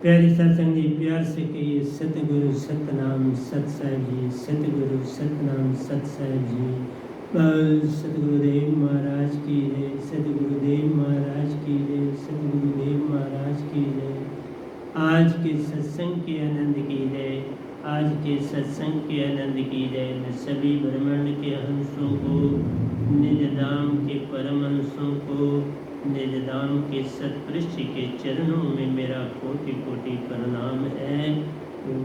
प्यारी सत्संग जी, प्यार से कहिए सतगुरु सतनाम सत साहिब जी, सतगुरु सतनाम सत साहिब जी। सतगुरुदेव महाराज की जय, सतगुरुदेव महाराज की जय, सतगुरुदेव महाराज की जय। आज के सत्संग के आनंद की जय, आज के सत्संग के आनंद की जय। मैं सभी ब्रह्मांड के हंसों को, निज धाम के परम हंसों को, निज धाम के सतपुरुष के चरणों में मेरा कोटि कोटि प्रणाम है।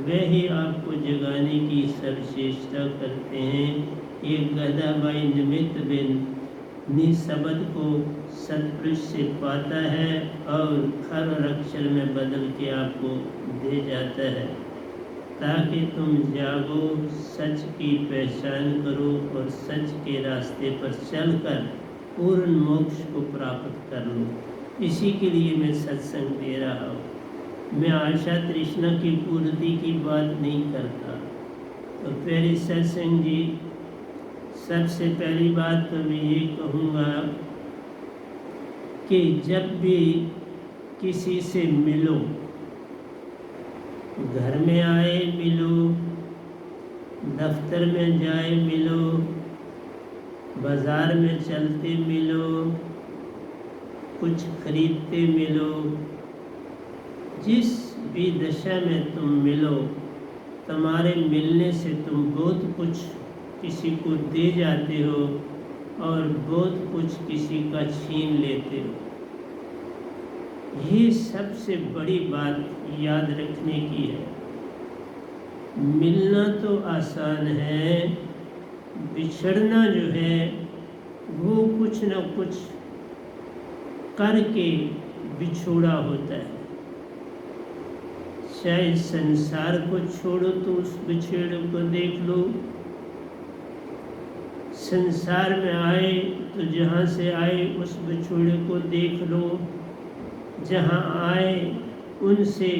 वे ही आपको जगाने की सर्वश्रेष्ठता करते हैं। ये गदाबाई निमित्त बिन निशब्द को सतपुरुष से पाता है और खर और अक्षर में बदल के आपको दे जाता है, ताकि तुम जागो, सच की पहचान करो और सच के रास्ते पर चलकर पूर्ण मोक्ष को प्राप्त कर लो। इसी के लिए मैं सत्संग दे रहा हूँ। मैं आशा तृष्णा की पूर्ति की बात नहीं करता। तो प्यारे सत्संग जी, सबसे पहली बात तो मैं ये कहूँगा कि जब भी किसी से मिलो, घर में आए मिलो, दफ्तर में जाए मिलो, बाजार में चलते मिलो, कुछ खरीदते मिलो, जिस भी दशा में तुम मिलो, तुम्हारे मिलने से तुम बहुत कुछ किसी को दे जाते हो और बहुत कुछ किसी का छीन लेते हो। ये सबसे बड़ी बात याद रखने की है। मिलना तो आसान है, बिछड़ना जो है वो कुछ न कुछ करके बिछोड़ा होता है। चाहे संसार को छोड़ो तो उस बिछेड़े को देख लो, संसार में आए तो जहाँ से आए उस बिछोड़े को देख लो, जहाँ आए उनसे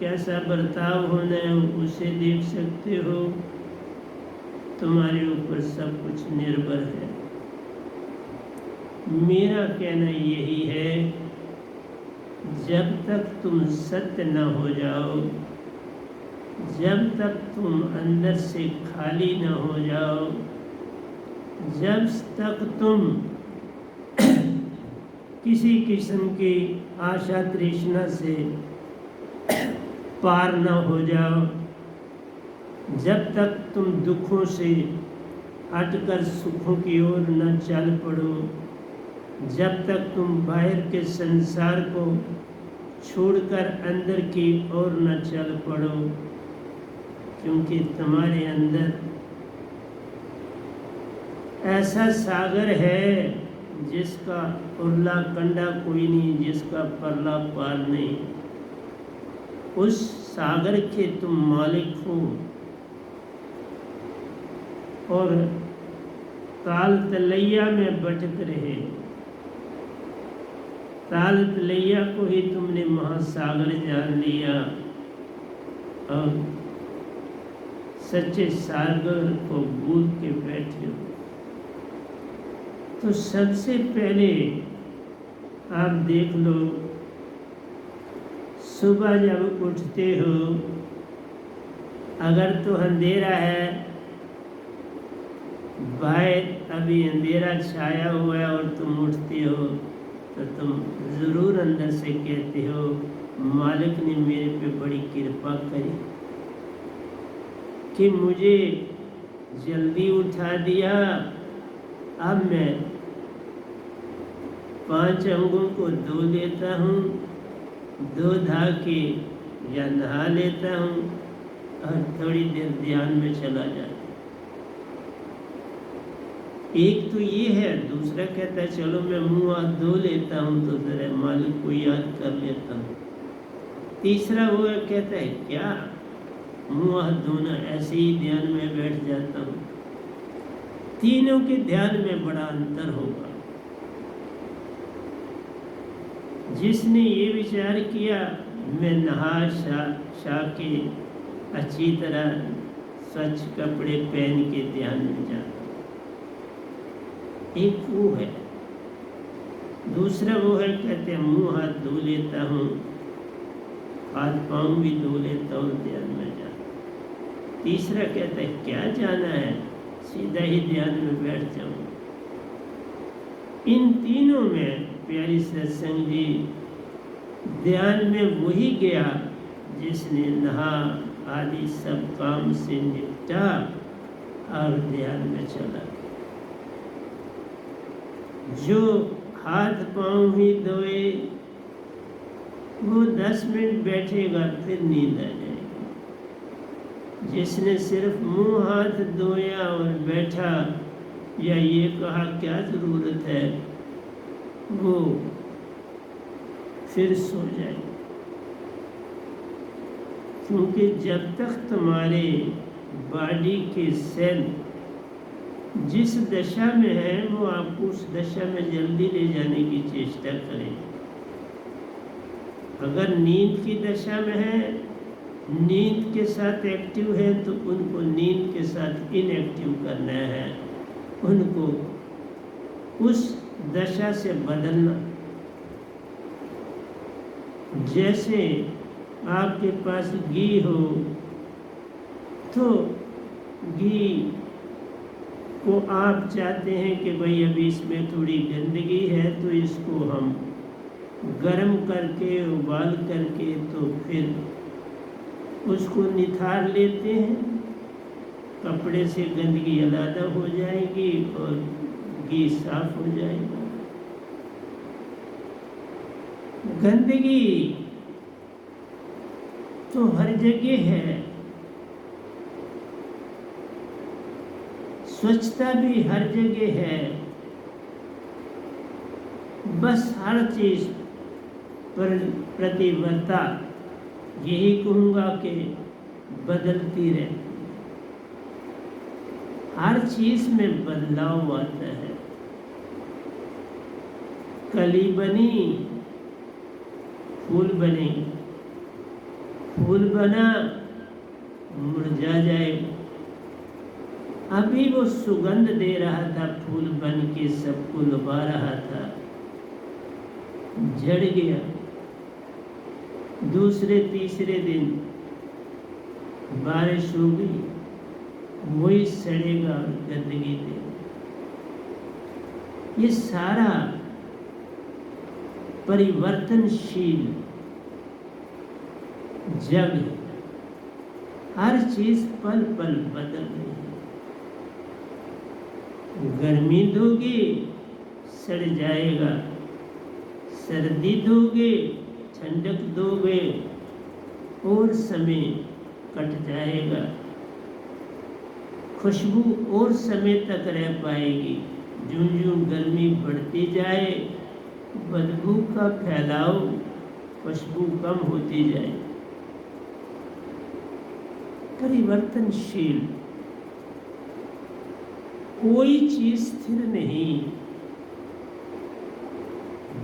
कैसा बर्ताव होना है उसे देख सकते हो। तुम्हारे ऊपर सब कुछ निर्भर है। मेरा कहना यही है, जब तक तुम सत्य न हो जाओ, जब तक तुम अंदर से खाली न हो जाओ, जब तक तुम किसी किस्म की आशा तृष्णा से पार न हो जाओ, जब तक तुम दुखों से हटकर सुखों की ओर न चल पड़ो, जब तक तुम बाहर के संसार को छोड़कर अंदर की ओर न चल पड़ो, क्योंकि तुम्हारे अंदर ऐसा सागर है जिसका उरला कंडा कोई नहीं, जिसका परला पार नहीं। उस सागर के तुम मालिक हो और ताल तलैया में भटक रहे। ताल तलैया को ही तुमने महासागर जान लिया और सच्चे सागर को भूल के बैठे हो। तो सबसे पहले आप देख लो, सुबह जब उठते हो, अगर तो अंधेरा है, बाहर अभी अंधेरा छाया हुआ है और तुम उठते हो, तो तुम ज़रूर अंदर से कहते हो, मालिक ने मेरे पे बड़ी कृपा करी कि मुझे जल्दी उठा दिया। अब मैं 5 अंगों को धो लेता हूँ, धो धा के या नहा लेता हूँ और थोड़ी देर ध्यान में चला जाता। एक तो ये है। दूसरा कहता है चलो मैं मुंह हाथ धो लेता हूँ तो जरा मालिक को याद कर लेता हूँ। तीसरा वो कहता है क्या मुंह हाथ धोना, ऐसे ही ध्यान में बैठ जाता हूँ। तीनों के ध्यान में बड़ा अंतर होगा। जिसने ये विचार किया मैं नहा शा के अच्छी तरह स्वच्छ कपड़े पहन के ध्यान में जाता, एक वो है। दूसरा वो है कहते हैं मुंह हाथ धो लेता हूँ, हाथ पांव भी धो लेता हूँ, ध्यान में जा। तीसरा कहता है क्या जाना है, सीधा ही ध्यान में बैठ जाऊँ। इन तीनों में प्यारी सत्संग जी ध्यान में वही गया जिसने नहा आदि सब काम से निपटा और ध्यान में चला। जो हाथ पांव ही धोए वो 10 मिनट बैठेगा फिर नींद आ जाएगी। जिसने सिर्फ मुंह हाथ धोया और बैठा या ये कहा क्या जरूरत है, वो फिर सो जाएगा। क्योंकि जब तक तुम्हारे बॉडी के सेल जिस दशा में है वो आपको उस दशा में जल्दी ले जाने की चेष्टा करें। अगर नींद की दशा में है, नींद के साथ एक्टिव है, तो उनको नींद के साथ इनएक्टिव करना है, उनको उस दशा से बदलना। जैसे आपके पास घी हो तो घी को आप चाहते हैं कि भाई अभी इसमें थोड़ी गंदगी है तो इसको हम गरम करके उबाल करके तो फिर उसको निथार लेते हैं, कपड़े से गंदगी अलग हो जाएगी और घी साफ हो जाएगा। गंदगी तो हर जगह है, स्वच्छता भी हर जगह है, बस हर चीज पर प्रतिबद्धता यही कहूँगा कि बदलती रहती। हर चीज में बदलाव आता है। कली बनी फूल बने, फूल बना मुरझा जाएगा। अभी वो सुगंध दे रहा था, फूल बन के सबको लुभा रहा था, झड़ गया। दूसरे तीसरे दिन बारिश हो गई, वही सड़ेगा और गंदगी देगा। ये सारा परिवर्तनशील जग है, हर चीज पल पल बदल रही है। गर्मी दोगे सड़ जाएगा, सर्दी दोगे ठंडक दोगे और समय कट जाएगा, खुशबू और समय तक रह पाएगी। ज्यों ज्यों गर्मी बढ़ती जाए बदबू का फैलाव, खुशबू कम होती जाए। परिवर्तनशील, कोई चीज स्थिर नहीं।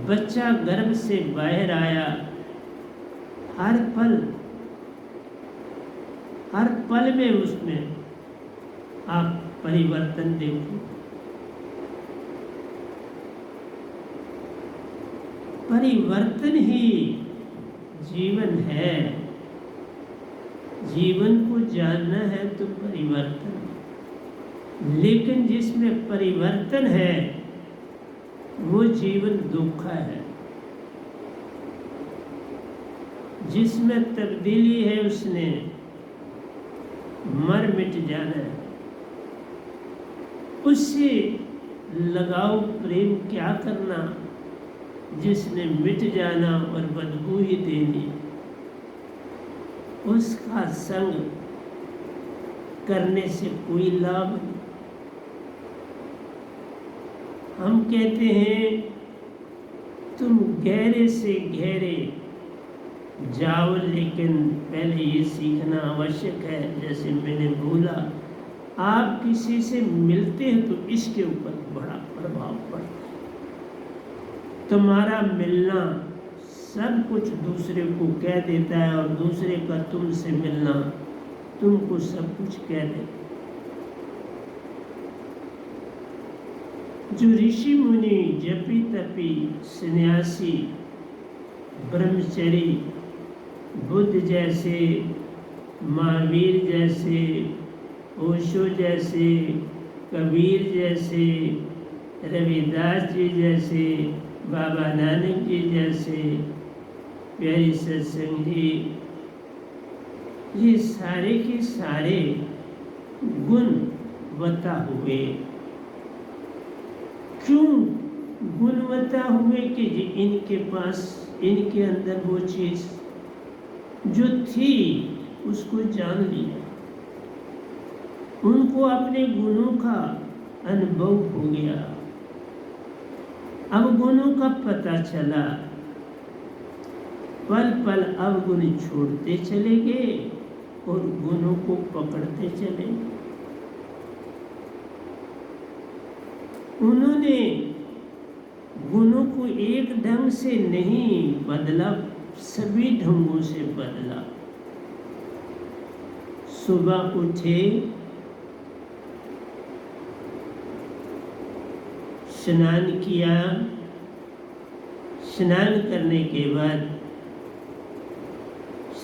बच्चा गर्भ से बाहर आया, हर पल में उसमें आप परिवर्तन देखो। परिवर्तन ही जीवन है। जीवन को जानना है तो परिवर्तन, लेकिन जिसमें परिवर्तन है वो जीवन दुखा है। जिसमें तब्दीली है उसने मर मिट जाना है। उससे लगाव प्रेम क्या करना जिसने मिट जाना और बदबू ही देनी। उसका संग करने से कोई लाभ नहीं। हम कहते हैं तुम गहरे से गहरे जाओ, लेकिन पहले ये सीखना आवश्यक है। जैसे मैंने बोला, आप किसी से मिलते हैं तो इसके ऊपर बड़ा प्रभाव पड़ता है। तुम्हारा मिलना सब कुछ दूसरे को कह देता है और दूसरे का तुमसे मिलना तुमको सब कुछ कह देता है। जो ऋषि मुनि, जपी तपी, सन्यासी, ब्रह्मचरी बुद्ध जैसे, महावीर जैसे, ओशो जैसे, कबीर जैसे, रविदास जी जैसे, बाबा नानक जी जैसे, प्यारी सत्संग जी, ये सारे के सारे गुण बता हुए। क्यों गुणवत्ता हुए कि इनके पास, इनके अंदर वो चीज जो थी उसको जान लिया, उनको अपने गुणों का अनुभव हो गया। अब गुणों का पता चला, पल पल अवगुण छोड़ते चले गए और गुणों को पकड़ते चले। उन्होंने गुणों को एक ढंग से नहीं बदला, सभी ढंगों से बदला। सुबह उठे, स्नान किया, स्नान करने के बाद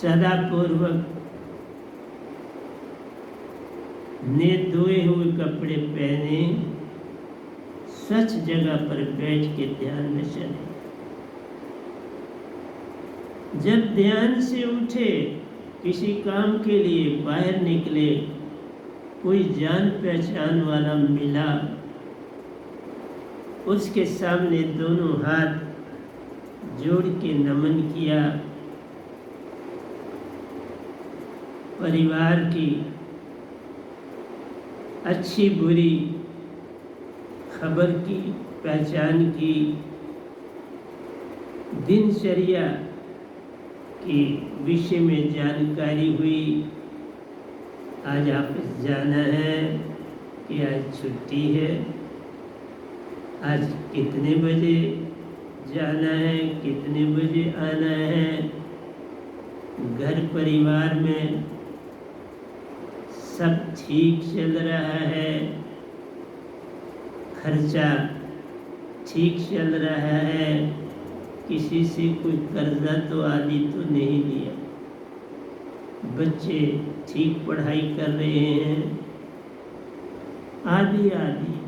सदा पूर्वक ने धोए हुए कपड़े पहने, स्वच्छ जगह पर बैठ के ध्यान में चले। जब ध्यान से उठे, किसी काम के लिए बाहर निकले, कोई जान पहचान वाला मिला, उसके सामने दोनों हाथ जोड़ के नमन किया। परिवार की अच्छी बुरी खबर की पहचान की, दिनचर्या के विषय में जानकारी हुई। आज ऑफिस जाना है कि आज छुट्टी है, आज कितने बजे जाना है, कितने बजे आना है, घर परिवार में सब ठीक चल रहा है, खर्चा ठीक चल रहा है, किसी से कोई कर्जा तो आदि तो नहीं लिया, बच्चे ठीक पढ़ाई कर रहे हैं, आदि आदि।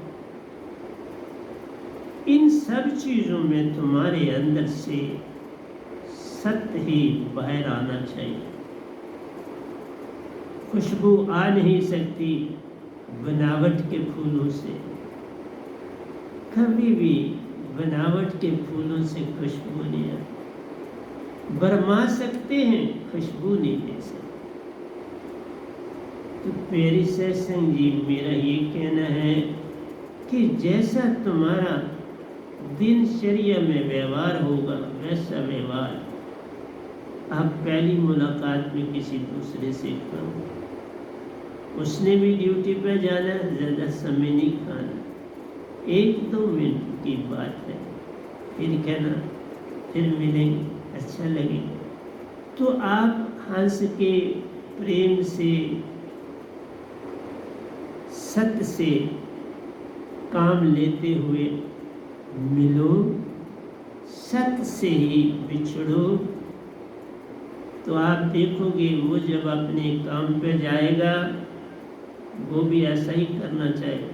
इन सब चीजों में तुम्हारे अंदर से सत्य ही बाहर आना चाहिए। खुशबू आ नहीं सकती बनावट के फूलों से, कभी भी बनावट के फूलों से खुशबू नहीं आती। बरमा सकते हैं, खुशबू नहीं दे सकते। तो प्यारी सत्संग जी, मेरा ये कहना है कि जैसा तुम्हारा दिनचर्या में व्यवहार होगा, वैसा व्यवहार आप पहली मुलाकात में किसी दूसरे से करो। उसने भी ड्यूटी पर जाना, ज़्यादा समय नहीं खाना, 1-2 मिनट की बात है, फिर कहना फिर मिलेंगे, अच्छा लगेगा। तो आप हंस के, प्रेम से, सत्य से काम लेते हुए मिलो, सत्य से ही बिछड़ो, तो आप देखोगे वो जब अपने काम पे जाएगा वो भी ऐसा ही करना चाहिए।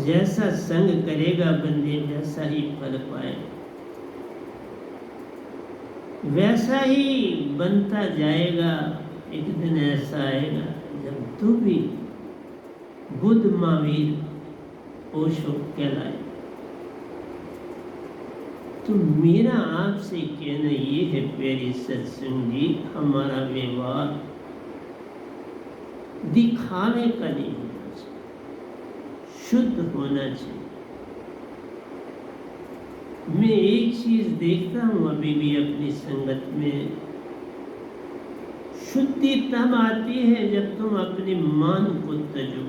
जैसा संग करेगा बंदे, वैसा ही फल पाएगा, वैसा ही बनता जाएगा। एक दिन ऐसा आएगा जब तू भी बुद्ध, महावीर, ओशो कहलाए। तो मेरा आपसे कहना ये है प्यारी सत्संग जी, हमारा व्यवहार दिखावे का नहीं होना चाहिए, शुद्ध होना चाहिए। मैं एक चीज देखता हूँ अभी भी अपनी संगत में, शुद्धि तब आती है जब तुम अपने मान को तजो।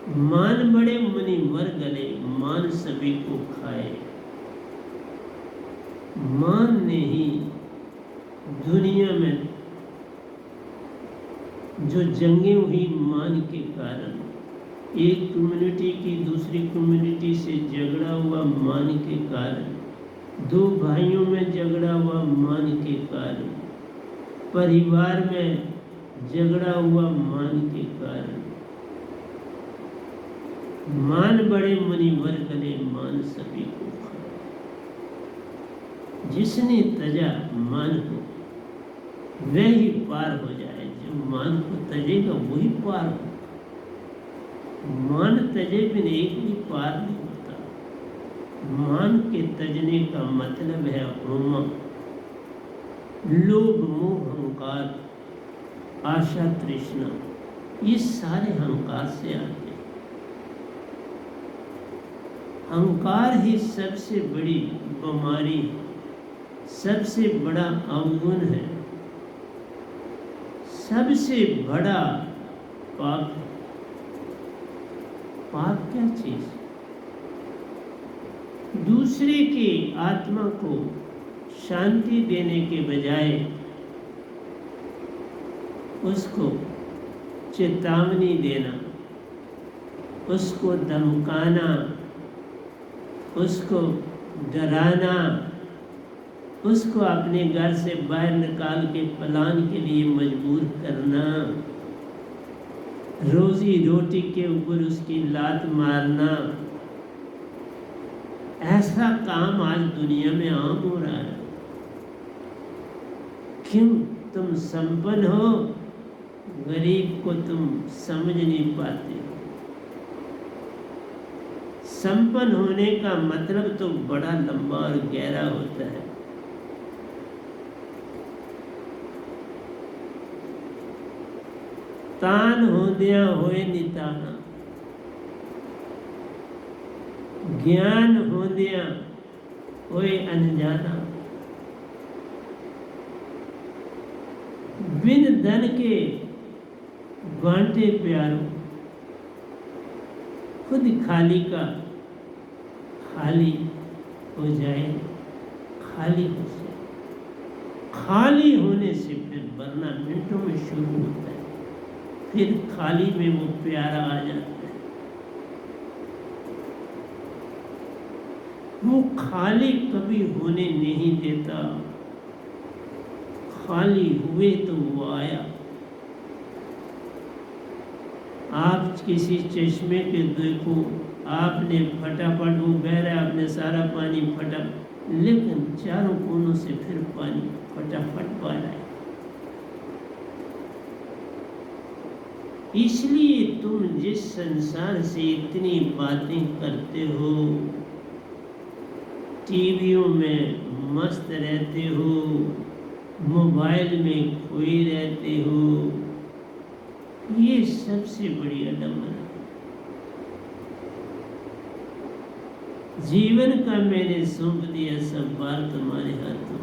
मान बड़े मुनिवर गले, मान सभी को खाए। मान ने ही दुनिया में जो जंगें हुई मान के कारण, एक कम्युनिटी की दूसरी कम्युनिटी से झगड़ा हुआ मान के कारण, दो भाइयों में झगड़ा हुआ मान के कारण, परिवार में झगड़ा हुआ मान के कारण। मान बड़े मुनिवर गले, मान सभी को खाए। जिसने तजा मान को वह ही पार हो जाए। जो मान को तजेगा वही पार हो। मान तजे बिन एक भी पार नहीं होता। मान के तजने का मतलब है होमा, लोभ मोह अहंकार आशा तृष्णा, ये सारे अहंकार से आते हैं। अहंकार ही सबसे बड़ी बीमारी, सबसे बड़ा अवगुण है, सबसे बड़ा पाप है। पाप क्या चीज? दूसरे की आत्मा को शांति देने के बजाय उसको चेतावनी देना, उसको धमकाना, उसको डराना, उसको अपने घर से बाहर निकाल के पलायन के लिए मजबूर करना, रोजी रोटी के ऊपर उसकी लात मारना, ऐसा काम आज दुनिया में आम हो रहा है। क्यों? तुम संपन्न हो, गरीब को तुम समझ नहीं पाते हो। संपन्न होने का मतलब तो बड़ा लंबा और गहरा होता है। तान होंदिया होए निताना, ज्ञान होंदिया होए अनजाना। बिन धन के बांटे प्यारो, खुद खाली का खाली हो जाए, खाली हो जाए। खाली होने से फिर भरना मिनटों में शुरू होता है। फिर खाली में वो प्यारा आ जाता है। वो खाली कभी होने नहीं देता। खाली हुए तो वो आया। आप किसी चश्मे के देखो, आपने फटाफट वो बह रहा है, आपने सारा पानी फटा, लेकिन चारों कोनों से फिर पानी फटाफट बह रहा है। इसलिए तुम जिस संसार से इतनी बातें करते हो, टीवियों में मस्त रहते हो, मोबाइल में खोए रहते हो, ये सबसे बड़ी अडम्बना। जीवन का मैंने सौंप दिया सब बार तुम्हारे हाथों।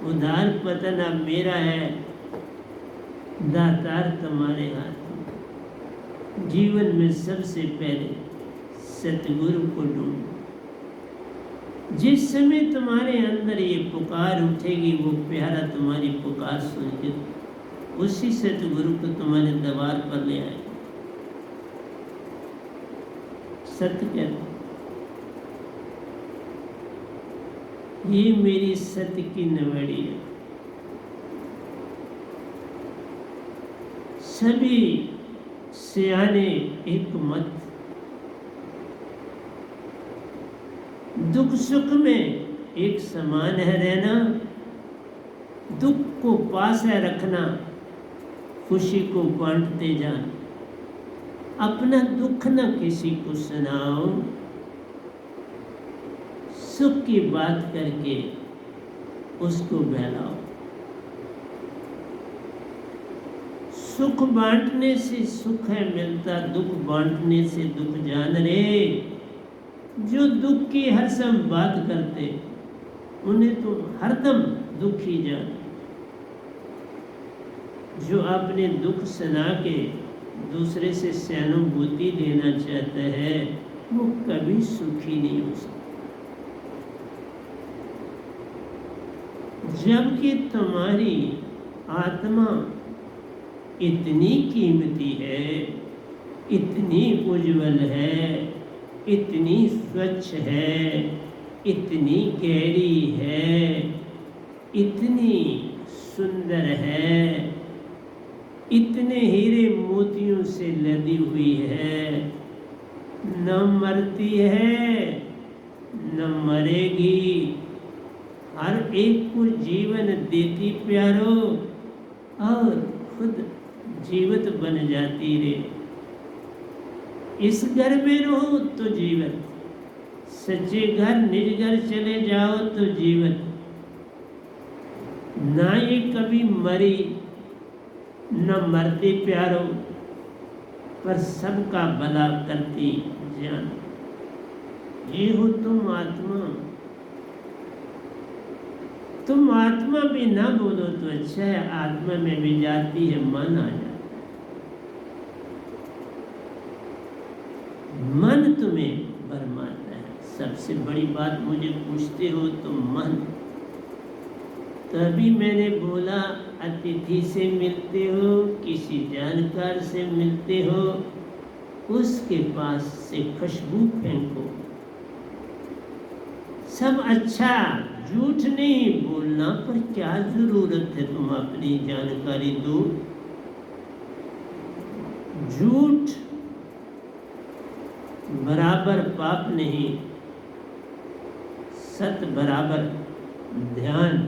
उधार पतन अब मेरा है, दातार तुम्हारे हाथों। जीवन में सबसे पहले सतगुरु को ढूंढो। जिस समय तुम्हारे अंदर ये पुकार उठेगी, वो प्यारा तुम्हारी पुकार सुन के उसी सतगुरु को तुम्हारे दरबार पर ले आएगा। सत्य कहते, ये मेरी सत्य की नवेड़ी है। सभी सियाने एक मत, दुख सुख में एक समान है रहना, दुख को पास है रखना, खुशी को बांटते जाना। अपना दुख न किसी को सुनाओ, सुख की बात करके उसको बहलाओ। सुख बांटने से सुख है मिलता, दुख बांटने से दुख जान रे। जो दुख की हर समय बात करते, उन्हें तो हरदम दुख ही जान। जो अपने दुख सुना के दूसरे से सहानुभूति लेना चाहता है, वो कभी सुखी नहीं हो सकता। जबकि तुम्हारी आत्मा इतनी कीमती है, इतनी उज्जवल है, इतनी स्वच्छ है, इतनी गहरी है, इतनी सुंदर है, इतने हीरे मोतियों से लदी हुई है, न मरती है न मरेगी, हर एक को जीवन देती प्यारो और खुद जीवित बन जाती रे। इस घर में रहो तो जीवित, सच्चे घर निज घर चले जाओ तो जीवित, ना ये कभी मरी न मरते प्यारो, पर सबका भला करती जान। ये हो तुम आत्मा, तुम आत्मा भी ना बोलो तो अच्छा है, आत्मा में भी जाती है, मन आ जाता है, मन तुम्हें भरमाता है। सबसे बड़ी बात मुझे पूछते हो तो मन, तभी मैंने बोला अतिथि से मिलते हो, किसी जानकार से मिलते हो, उसके पास से खुशबू फेंको। सब अच्छा, झूठ नहीं बोलना, पर क्या जरूरत है तुम अपनी जानकारी दो। झूठ बराबर पाप नहीं, सत्य बराबर ध्यान।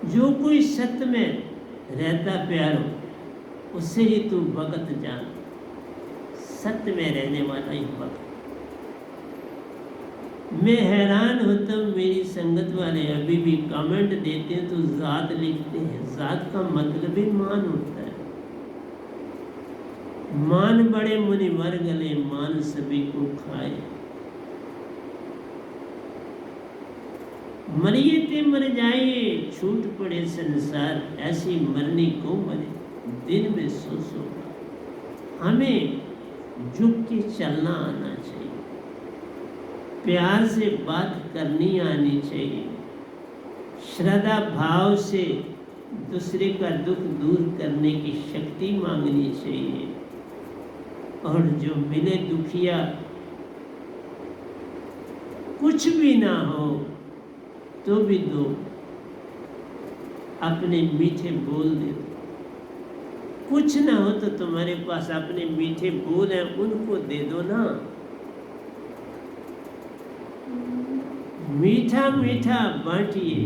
जो कोई सत्य में रहता प्यारो, उससे ही तू भगत जान। सत्य में रहने वाला ही भगत। मैं हैरान होता हूँ, मेरी संगत वाले अभी भी कमेंट देते हैं तो जात लिखते हैं। जात का मतलब ही मान होता है। मान बड़े मुनिवर गले, मान सभी को खाए। मरिए ते मर जाइए, छूट पड़े संसार, ऐसी मरनी को मरे, दिन में सो हमें झुक के चलना आना चाहिए, प्यार से बात करनी आनी चाहिए, श्रद्धा भाव से दूसरे का दुख दूर करने की शक्ति मांगनी चाहिए। और जो मिले दुखिया, कुछ भी ना हो तो भी दो, अपने मीठे बोल दे। कुछ ना हो तो तुम्हारे पास अपने मीठे बोल हैं, उनको दे दो ना। मीठा मीठा बांटिए,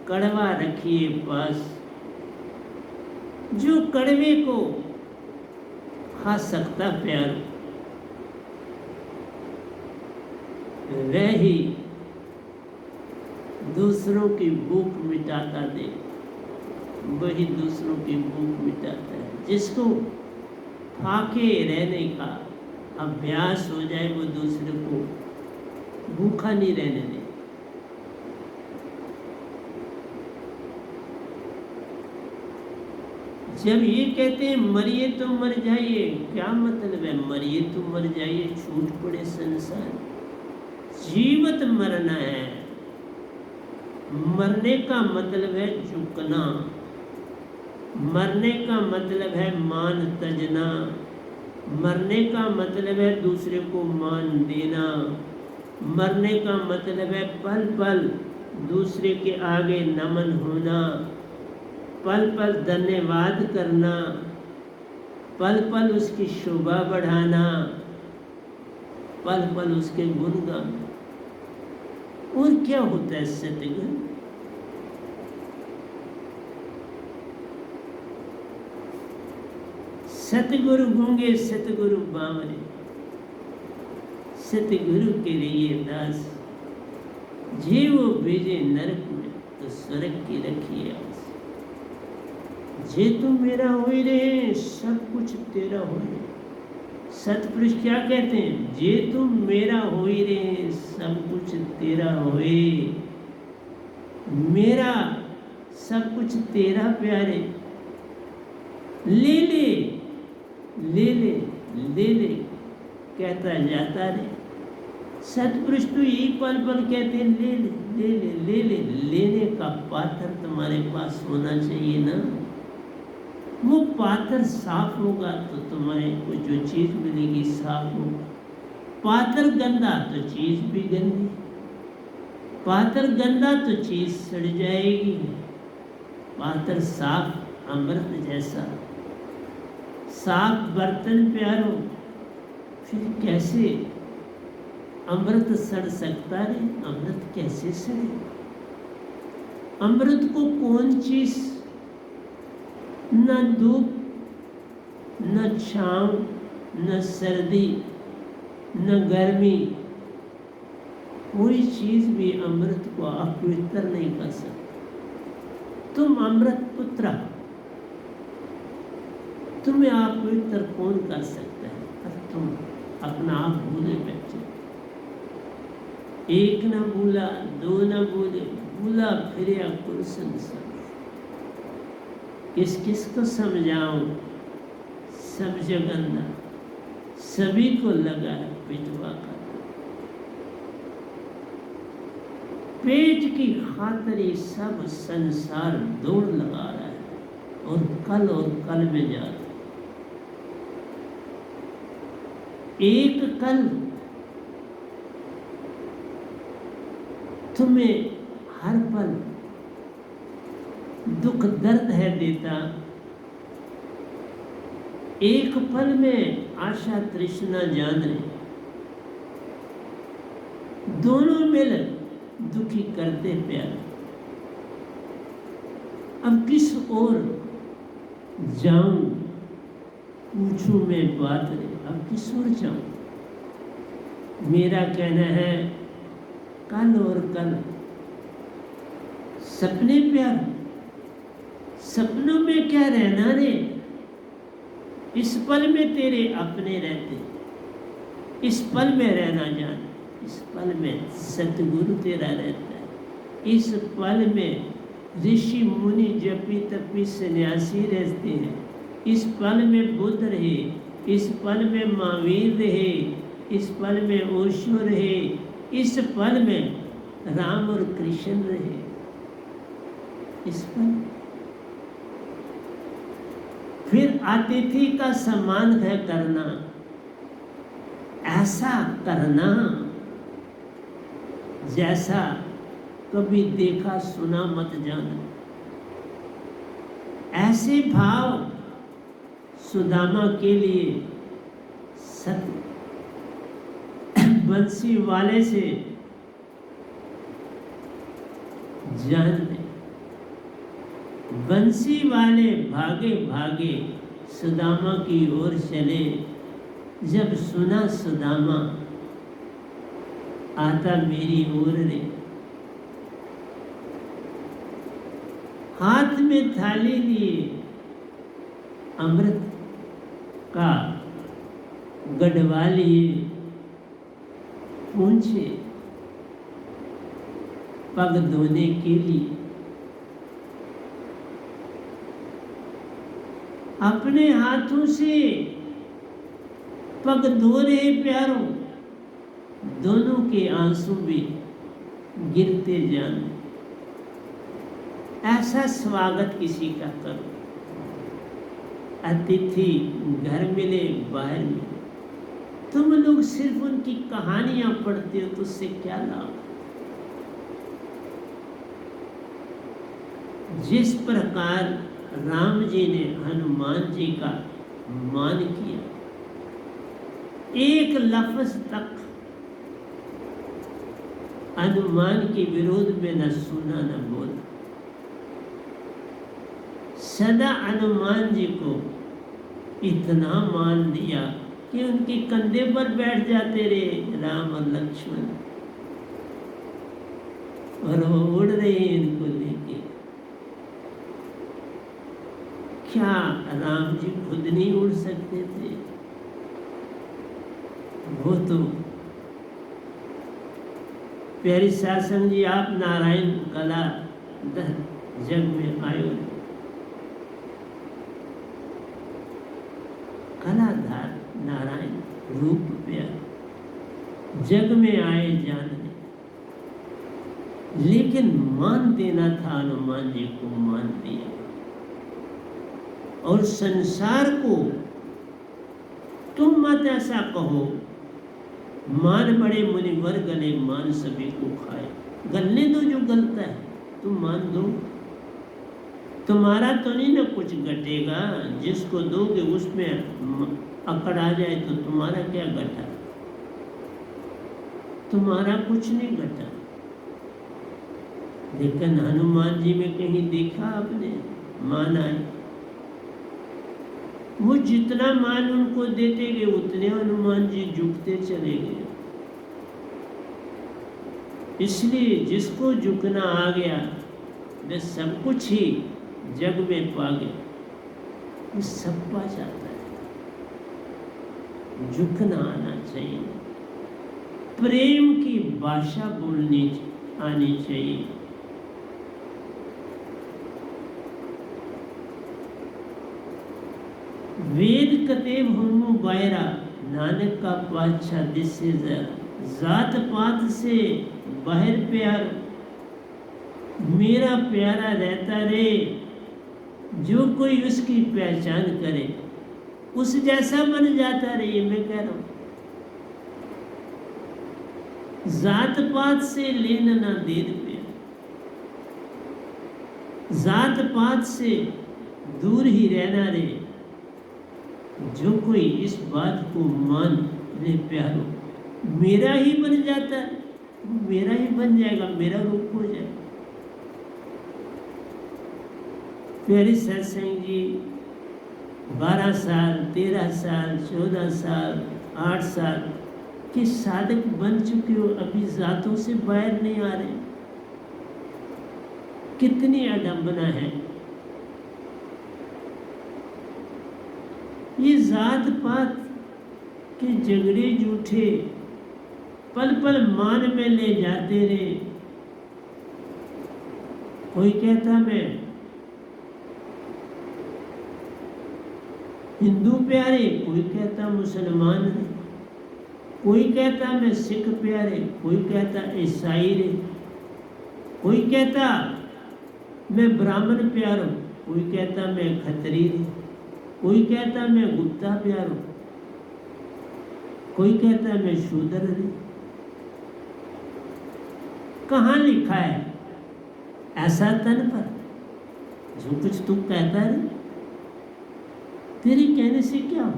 कड़वा रखिए पास। जो कड़वे को खा सकता प्यार, वह ही दूसरों की भूख मिटाता दे, वही दूसरों की भूख मिटाता है। जिसको फाके रहने का अभ्यास हो जाए, वो दूसरे को भूखा नहीं रहने दे। जब ये कहते हैं मरिए तो मर जाइए, क्या मतलब है? मरिए तो मर जाइए, छूट पड़े संसार। जीवित मरना है। मरने का मतलब है झुकना, मरने का मतलब है मान तजना, मरने का मतलब है दूसरे को मान देना, मरने का मतलब है पल पल दूसरे के आगे नमन होना, पल पल धन्यवाद करना, पल पल उसकी शोभा बढ़ाना, पल पल उसके गुण गाना। और क्या होता है सतगुरु? सतगुरु गूंगे सतगुरु बावरे, सतगुरु के लिए दास, जे वो भेजे नरक में तो स्वर्ग की रखिए आस। जे तुम मेरा होई रहे, सब कुछ तेरा होई। सतपुरुष क्या कहते हैं? जे तुम मेरा होई रहे, सब कुछ तेरा होए। मेरा सब कुछ तेरा प्यारे, ले ले ले ले ले ले कहता जाता रे। सतपुरुष तो यही पल पल कहते हैं, ले ले ले ले ले ले। लेने का पात्र तुम्हारे पास होना चाहिए ना। वो पात्र साफ होगा तो तुम्हारे को जो चीज मिलेगी साफ होगा। पातर गंदा तो चीज भी गंदी, पातर गंदा तो चीज सड़ जाएगी, पातर साफ अमृत जैसा, साफ बर्तन प्यारो, फिर कैसे अमृत सड़ सकता है? अमृत कैसे सड़े? अमृत को कौन चीज, न धूप, न छांव, न सर्दी, न गर्मी, कोई चीज भी अमृत को अपवित्र नहीं कर सकती। तुम अमृत पुत्र, तुम्हें अपवित्र कौन कर सकता है? पर तुम अपना आप भूले बैठे। एक न भूला, दो न भूले, भूला फिर कुल संसार। किस किस को समझाऊं? सब जगन्ना, सभी को लगा है पिटवा का। पेट की खातिर सब संसार दौड़ लगा रहा है और कल में जा रहा है। एक कल तुम्हें हर पल दुख दर्द है देता, एक पल में आशा तृष्णा जान रहे, दोनों मिल दुखी करते प्यार। अब किस ओर जाऊं पूछूं मैं बात रे, अब किस ओर जाऊं? मेरा कहना है कल और कल सपने प्यार, सपनों में क्या रहना रे? इस पल में तेरे अपने रहते, इस पल में रहना जान, इस पल में सतगुरु तेरा रहता है, इस पल में ऋषि मुनि जपी तपी सन्यासी रहते हैं, इस पल में बुद्ध रहे, इस पल में महावीर रहे, इस पल में ओशो रहे, इस पल में राम और कृष्ण रहे। इस पल फिर अतिथि का सम्मान है करना, ऐसा करना जैसा कभी देखा सुना मत जाना। ऐसे भाव सुदामा के लिए सत्य बंसी वाले से जान ले। बंसी वाले भागे भागे सुदामा की ओर चले। जब सुना सुदामा आता मेरी ओर रे, हाथ में थाली लिए अमृत का गढ़वा लिए, पूछे पग धोने के लिए, अपने हाथों से पग धो रहे प्यारों, दोनों के आंसू भी गिरते जाने। ऐसा स्वागत किसी का करो। अतिथि घर मिले बाहर मिले, तुम लोग सिर्फ उनकी कहानियां पढ़ते हो तो उससे क्या लाभ? जिस प्रकार राम जी ने हनुमान जी का मान किया, एक लफ्ज तक हनुमान के विरोध में न सुना न बोला। सदा हनुमान जी को इतना मान दिया कि उनके कंधे पर बैठ जाते रहे राम और लक्ष्मण, और वो उड़ रहे हैं इनको लेके। क्या राम जी खुद नहीं उड़ सकते थे? वो तो प्यारी शासन जी, आप नारायण कला जग में आयो, कलाधार नारायण रूप प्यार जग में आए जानने, लेकिन मान देना था हनुमान जी को, मान दिया। और संसार को तुम मत ऐसा कहो मान बड़े मुनिवर गले, मान सभी को खाए। गलने दो जो गलता है, तुम मान दो, तुम्हारा तो नहीं ना कुछ घटेगा। जिसको दोगे उसमें अकड़ आ जाए तो तुम्हारा क्या घटा? तुम्हारा कुछ नहीं घटा। लेकिन हनुमान जी में कहीं देखा आपने मान आए? वो जितना मान उनको देते गए उतने हनुमान जी झुकते चले गए। इसलिए जिसको झुकना आ गया वह सब कुछ ही जग में पा गया, वो सब पा जाता है। झुकना आना चाहिए, प्रेम की भाषा बोलनी आनी चाहिए। वेद कतेब हमू बायरा, नानक का पातशाह दिसे जात पात से बाहर प्यार, मेरा प्यारा रहता रे। जो कोई उसकी पहचान करे उस जैसा बन जाता रे। ये मैं कह रहा हूं, जात पात से लेना ना देर पे, जात पात से दूर ही रहना रे। जो कोई इस बात को मान ले प्यारो, मेरा ही बन जाता है, मेरा ही बन जाएगा, मेरा रूप हो जाएगा। प्यारे सत्संग जी 12 साल 13 साल 14 साल 8 साल के साधक बन चुके हो, अभी जातों से बाहर नहीं आ रहे। कितनी आडंबना है। ये जात पात के झगड़े झूठे पल पल मान में ले जाते रहे। कोई कहता मैं हिंदू प्यारे, कोई कहता मुसलमान रे, कोई कहता मैं सिख प्यारे, कोई कहता ईसाई रे, कोई कहता मैं ब्राह्मण प्यारो, कोई कहता मैं खत्री रे, कोई कहता मैं गुप्ता प्यारो, कोई कहता मैं शूद्र रे। कहाँ लिखा है ऐसा तन पर? जो कुछ तू कहता है तेरे कहने से क्या हो?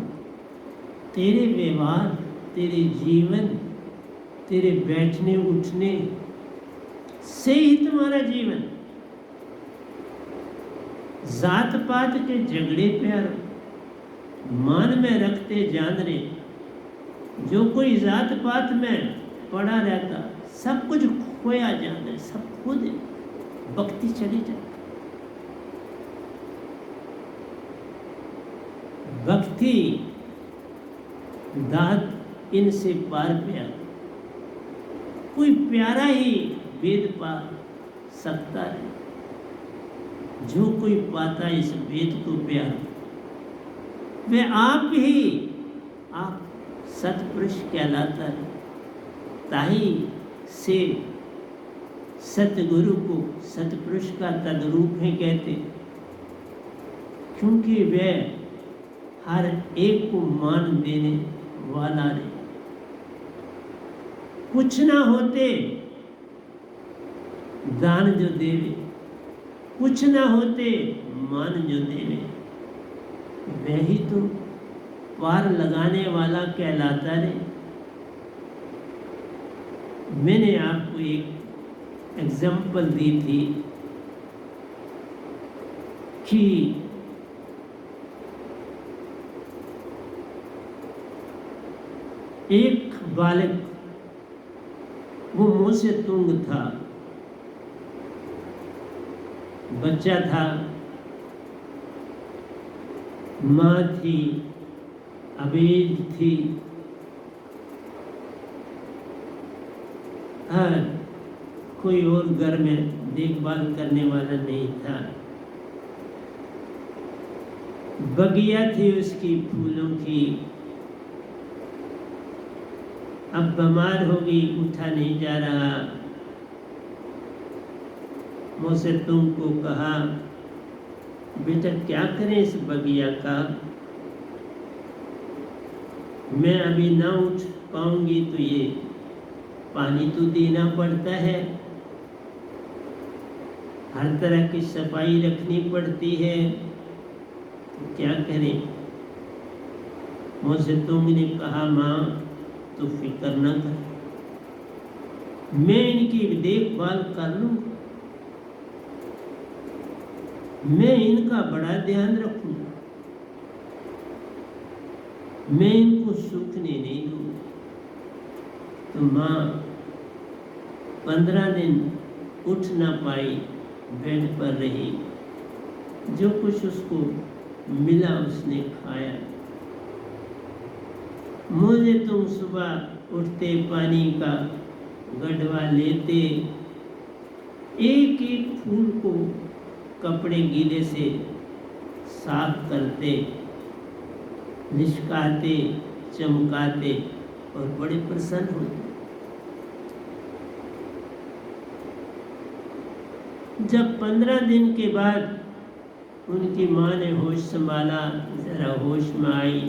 तेरे व्यवहार, तेरे जीवन, तेरे बैठने उठने से ही तुम्हारा जीवन। जात पात के झगड़े प्यार मान में रखते जान रहे। जो कोई जात पात में पड़ा रहता सब कुछ खोया जान रहे, सब खो दे, भक्ति चली जाती। भक्ति दात इनसे पार प्यार, कोई प्यारा ही वेद पा सकता है। जो कोई पाता इस वेद को प्यार, वह आप ही आप सतपुरुष कहलाता है। ताही से सतगुरु को सतपुरुष का तद्रूप है कहते, क्योंकि वह हर एक को मान देने वाला रे। कुछ ना होते दान जो देवे, कुछ ना होते मान जो देवे, वह ही तो पार लगाने वाला कहलाता रे। मैंने आपको एक एग्जाम्पल दी थी कि एक बालक वो मुंह से तुंग था, बच्चा था, माँ थी, अबीज थी, और कोई और घर में देखभाल करने वाला नहीं था। बगिया थी उसकी फूलों की। अब बीमार हो गई, उठा नहीं जा रहा। मुझसे तुमको कहा बेटा क्या करें इस बगिया का, मैं अभी ना उठ पाऊंगी तो ये पानी तो देना पड़ता है, हर तरह की सफाई रखनी पड़ती है, तो क्या करें। मुझसे तुमने कहा माँ तो फिक्र न कर, मैं इनकी देखभाल कर लूंगा, मैं इनका बड़ा ध्यान रखूंगा, मैं इनको सूखने नहीं दूंगा। तो माँ 15 दिन उठ ना पाई, बेड पर रही, जो कुछ उसको मिला उसने खाया। मुझे तुम सुबह उठते पानी का गढ़वा लेते, एक एक फूल को कपड़े गीले से साफ करते, लिशकाते, चमकाते और बड़े प्रसन्न होते। जब 15 दिन के बाद उनकी माँ ने होश संभाला, जरा होश में आई,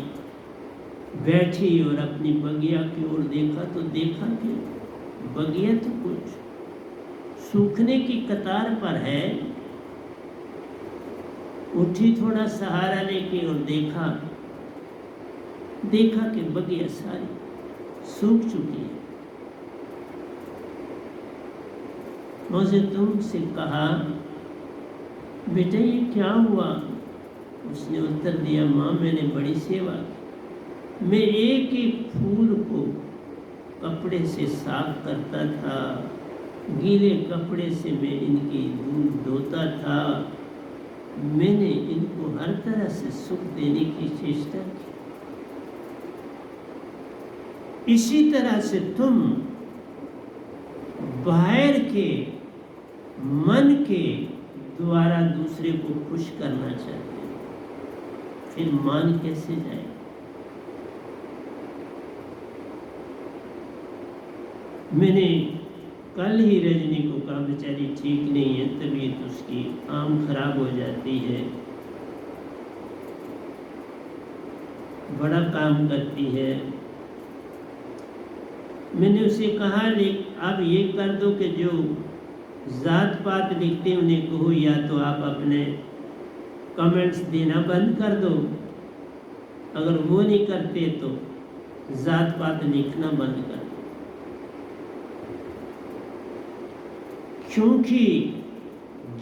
बैठी और अपनी बगिया की ओर देखा तो देखा कि बगिया तो कुछ सूखने की कतार पर है। उठी, थोड़ा सहारा लेके और देखा कि बगिया सारी सूख चुकी है। मुझे तुमसे कहा बेटा ये क्या हुआ? उसने उत्तर दिया माँ मैंने बड़ी सेवा की, मैं एक एक फूल को कपड़े से साफ करता था, गीले कपड़े से मैं इनकी दूध धोता था, मैंने इनको हर तरह से सुख देने की चेष्टा की। इसी तरह से तुम बाहर के मन के द्वारा दूसरे को खुश करना चाहते हो, फिर मान कैसे जाए? मैंने कल ही रजनी को कहा बेचारी ठीक नहीं है, तबीयत उसकी आम खराब हो जाती है, बड़ा काम करती है। मैंने उसे कहा आप ये कर दो कि जो जात पात लिखते हैं उन्हें कहो या तो आप अपने कमेंट्स देना बंद कर दो, अगर वो नहीं करते तो जात पात लिखना बंद कर दो, क्योंकि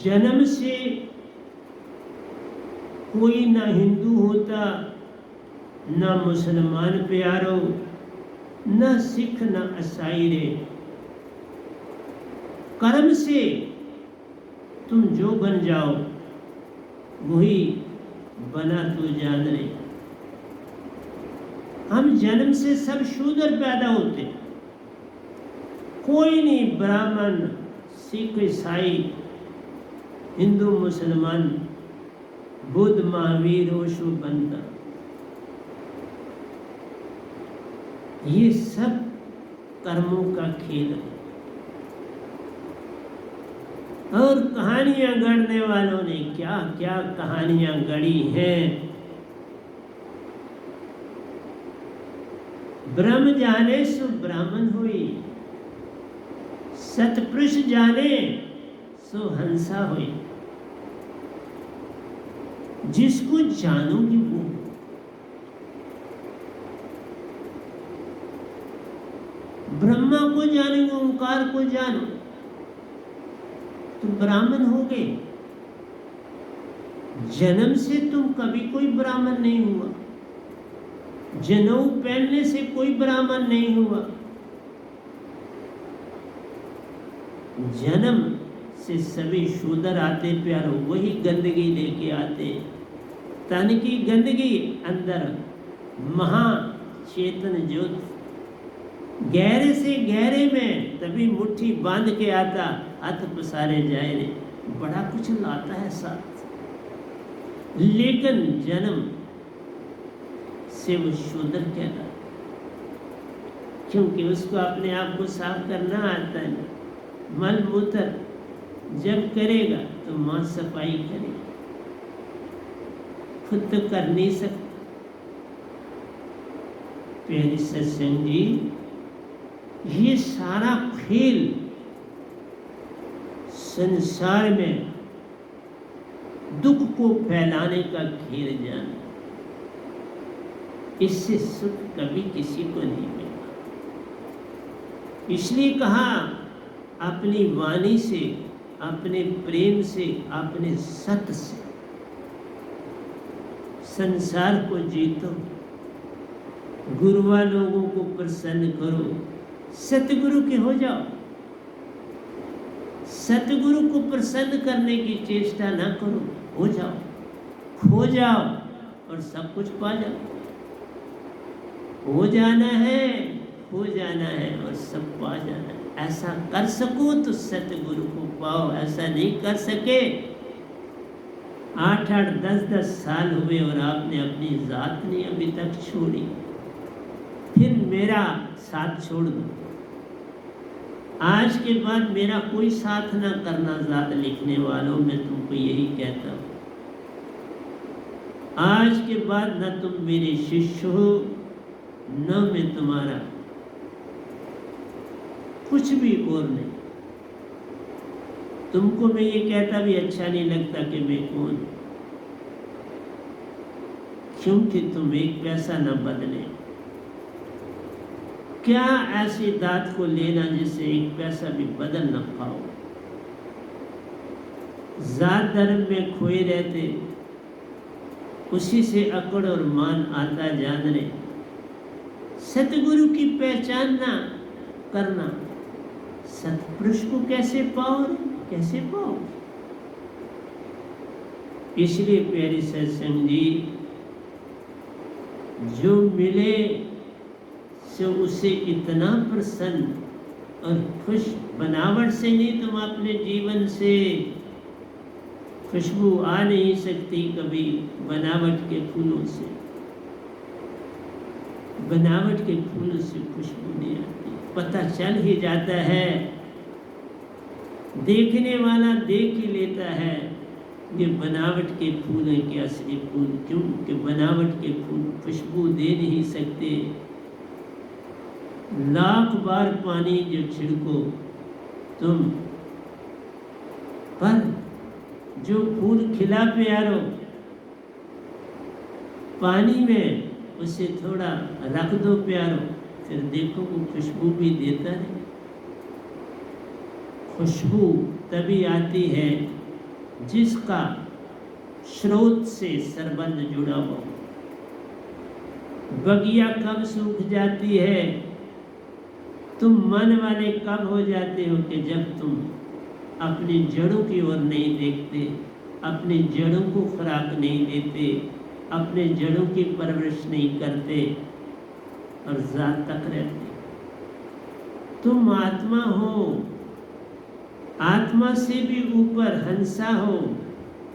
जन्म से कोई ना हिंदू होता, ना मुसलमान प्यारो, ना सिख ना ईसाई रे। कर्म से तुम जो बन जाओ वही बना तू जान रे। हम जन्म से सब शूद्र पैदा होते, कोई नहीं ब्राह्मण सिख ईसाई हिंदू मुसलमान बुद्ध महावीर ओशो बनता, ये सब कर्मों का खेल है। और कहानियां गढ़ने वालों ने क्या क्या कहानियां गढ़ी हैं। ब्रह्म जाने सो ब्राह्मण हुई, सतपुरुष जाने सो हंसा हुई। जिसको जानोगी वो, ब्रह्मा को जानेंगे, ओंकार को जानो तुम ब्राह्मण हो गए। जन्म से तुम कभी कोई ब्राह्मण नहीं हुआ, जनेऊ पहनने से कोई ब्राह्मण नहीं हुआ। जन्म से सभी शूद्र आते प्यारो, वही गंदगी लेके आते। तन की गंदगी, अंदर महा चेतन ज्योति गहरे से गहरे में तभी मुट्ठी बांध के आता, हाथ पसारे जाए रे, बड़ा कुछ लाता है साथ। लेकिन जन्म से वो शूद्र कहता, क्योंकि उसको अपने आप को साफ करना आता है। मल मूत्र जब करेगा तो मां सफाई करेगी, खुद तो कर नहीं सकता। प्यारे सत्संग जी, ये सारा खेल संसार में दुख को फैलाने का खेल जाना, इससे सुख कभी किसी को नहीं मिलता। इसलिए कहा, अपनी वाणी से, अपने प्रेम से, अपने सत्य से संसार को जीतो, गुरुआ लोगों को प्रसन्न करो, सतगुरु के हो जाओ। सतगुरु को प्रसन्न करने की चेष्टा ना करो, हो जाओ, खो जाओ और सब कुछ पा जाओ। हो जाना है, हो जाना है और सब पा जाना है। ऐसा कर सको तो सतगुरु को पाओ, ऐसा नहीं कर सके, 8-8, 10-10 साल हुए और आपने अपनी जात नहीं अभी तक छोड़ी, फिर मेरा साथ छोड़ दो। आज के बाद मेरा कोई साथ ना करना, जात लिखने वालों, मैं तुमको यही कहता हूँ। आज के बाद न तुम मेरे शिष्य हो, न मैं तुम्हारा कुछ भी और नहीं। तुमको मैं ये कहता भी अच्छा नहीं लगता कि मैं कौन, क्योंकि तुम एक पैसा न बदले। क्या ऐसी दात को लेना जिससे एक पैसा भी बदल न पाओ। जात धर्म में खोए रहते, उसी से अकड़ और मान आता जान रहे। सतगुरु की पहचान ना करना, सतपुरुष को कैसे पाओ, कैसे पाओ। इसलिए प्यारे सत्संग जी, जो मिले से उसे इतना प्रसन्न और खुश, बनावट से नहीं, तुम अपने जीवन से खुशबू आ नहीं सकती कभी, बनावट के फूलों से, बनावट के फूलों से खुशबू नहीं आती। पता चल ही जाता है, देखने वाला देख ही लेता है ये बनावट के फूल हैं कि असली फूल, क्योंकि बनावट के फूल खुशबू दे नहीं सकते। लाख बार पानी जो छिड़को तुम, पर जो फूल खिला प्यारो, पानी में उसे थोड़ा रख दो प्यारो, फिर देखो वो खुशबू भी देता है। खुशबू तभी आती है जिसका स्रोत से संबंध जुड़ा हो। बगिया कब सूख जाती है, तुम मन वाले कब हो जाते हो कि जब तुम अपनी जड़ों की ओर नहीं देखते, अपनी जड़ों को खुराक नहीं देते, अपने जड़ों की परवरिश नहीं करते और जात तक रहते। तुम आत्मा हो, आत्मा से भी ऊपर हंसा हो,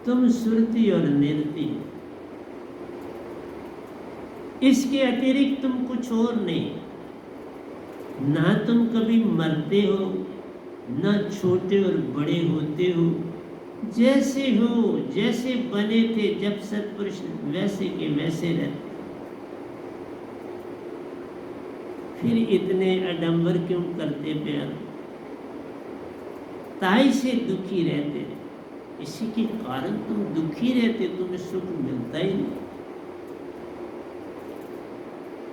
तुम सुरती और निरती, इसके अतिरिक्त तुम कुछ और नहीं। ना तुम कभी मरते हो, ना छोटे और बड़े होते हो, जैसे हो, जैसे बने थे जब सत्पुरुष, वैसे के वैसे रहते। फिर इतने आडंबर क्यों करते प्यार, ताई से दुखी रहते, इसी के कारण तुम दुखी रहते, तुम्हें सुख मिलता ही नहीं।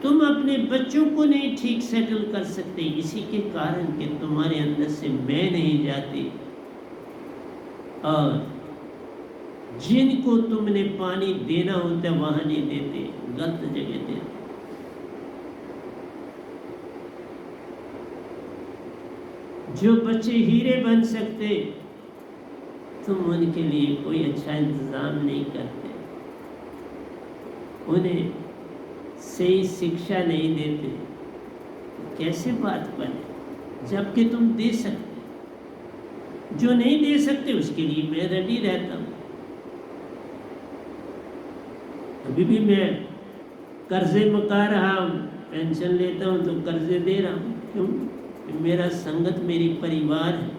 तुम अपने बच्चों को नहीं ठीक सेटल कर सकते, इसी के कारण कि तुम्हारे अंदर से मैं नहीं जाती, और जिनको तुमने पानी देना होता वहां नहीं देते, गलत जगह देते। जो बच्चे हीरे बन सकते, तुम उनके लिए कोई अच्छा इंतजाम नहीं करते, उन्हें सही शिक्षा नहीं देते, कैसे बात बने, जबकि तुम दे सकते। जो नहीं दे सकते उसके लिए मैं रेडी रहता हूँ। अभी भी मैं कर्जे मका रहा हूँ, पेंशन लेता हूँ तो कर्जे दे रहा हूँ, क्यों? मेरा संगत मेरी परिवार है,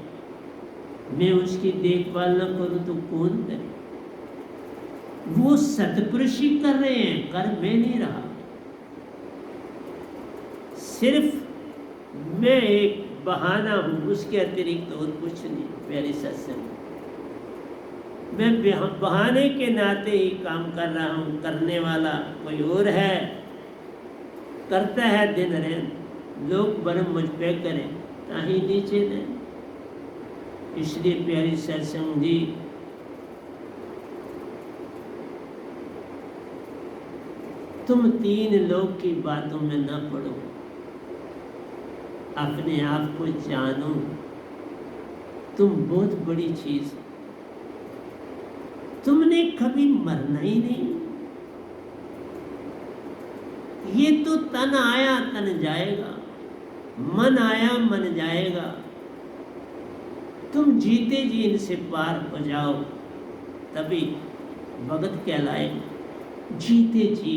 मैं उसकी देखभाल न करूँ तो कौन करे? वो सतपुरुष ही कर रहे हैं, कर मैं नहीं रहा। सिर्फ मैं एक बहाना हूँ, उसके अतिरिक्त और कुछ नहीं। प्यारी सत्संग, मैं बहाने के नाते ही काम कर रहा हूँ, करने वाला कोई और है, करता है दिन रात। लोग बरम मुझ पे करें ताही नीचे दें। इसलिए प्यारी सत्संग जी, तुम तीन लोग की बातों में न पड़ो, अपने आप को जानो। तुम बहुत बड़ी चीज, तुमने कभी मरना ही नहीं। ये तो तन आया तन जाएगा, मन आया मन जाएगा। तुम जीते जी इनसे पार हो जाओ, तभी भगत कहलाएगा। जीते जी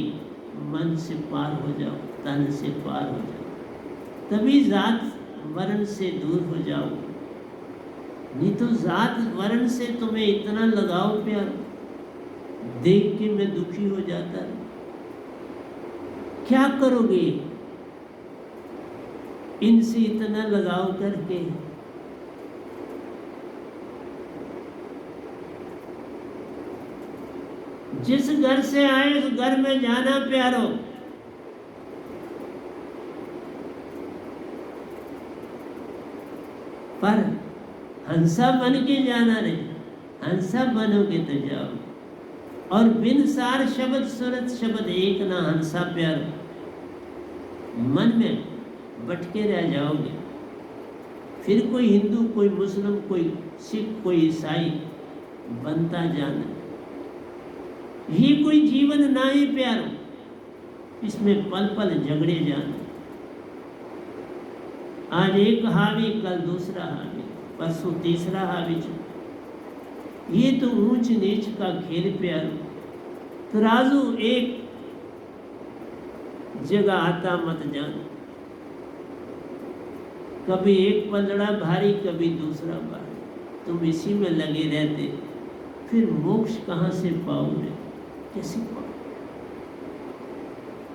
मन से पार हो जाओ, तन से पार हो जाओ, तभी जात वर्ण से दूर हो जाओ। नहीं तो जात वर्ण से तुम्हें इतना लगाओ प्यार, देख के मैं दुखी हो जाता। क्या करोगे इनसे इतना लगाव करके? जिस घर से आए उस घर में जाना प्यारो। पर हंसा बन के जाना नहीं, हंसा बनोगे तो जाओ। और बिन सार शब्द सूरत शब्द एक ना हंसा प्यारो, मन में भटके रह जाओगे। फिर कोई हिंदू, कोई मुस्लिम, कोई सिख, कोई ईसाई बनता जाना। ये कोई जीवन ना ही प्यारो, इसमें पल पल झगड़े जाना। आज एक हावी, कल दूसरा हावी, परसों तीसरा हावी। ये तो ऊंच नीच का खेल प्यारो। तराजू एक जगह आता मत जाना। कभी एक पलड़ा भारी, कभी दूसरा भारी, तुम इसी में लगे रहते। फिर मोक्ष कहाँ से पाओगे? कैसे पाओ?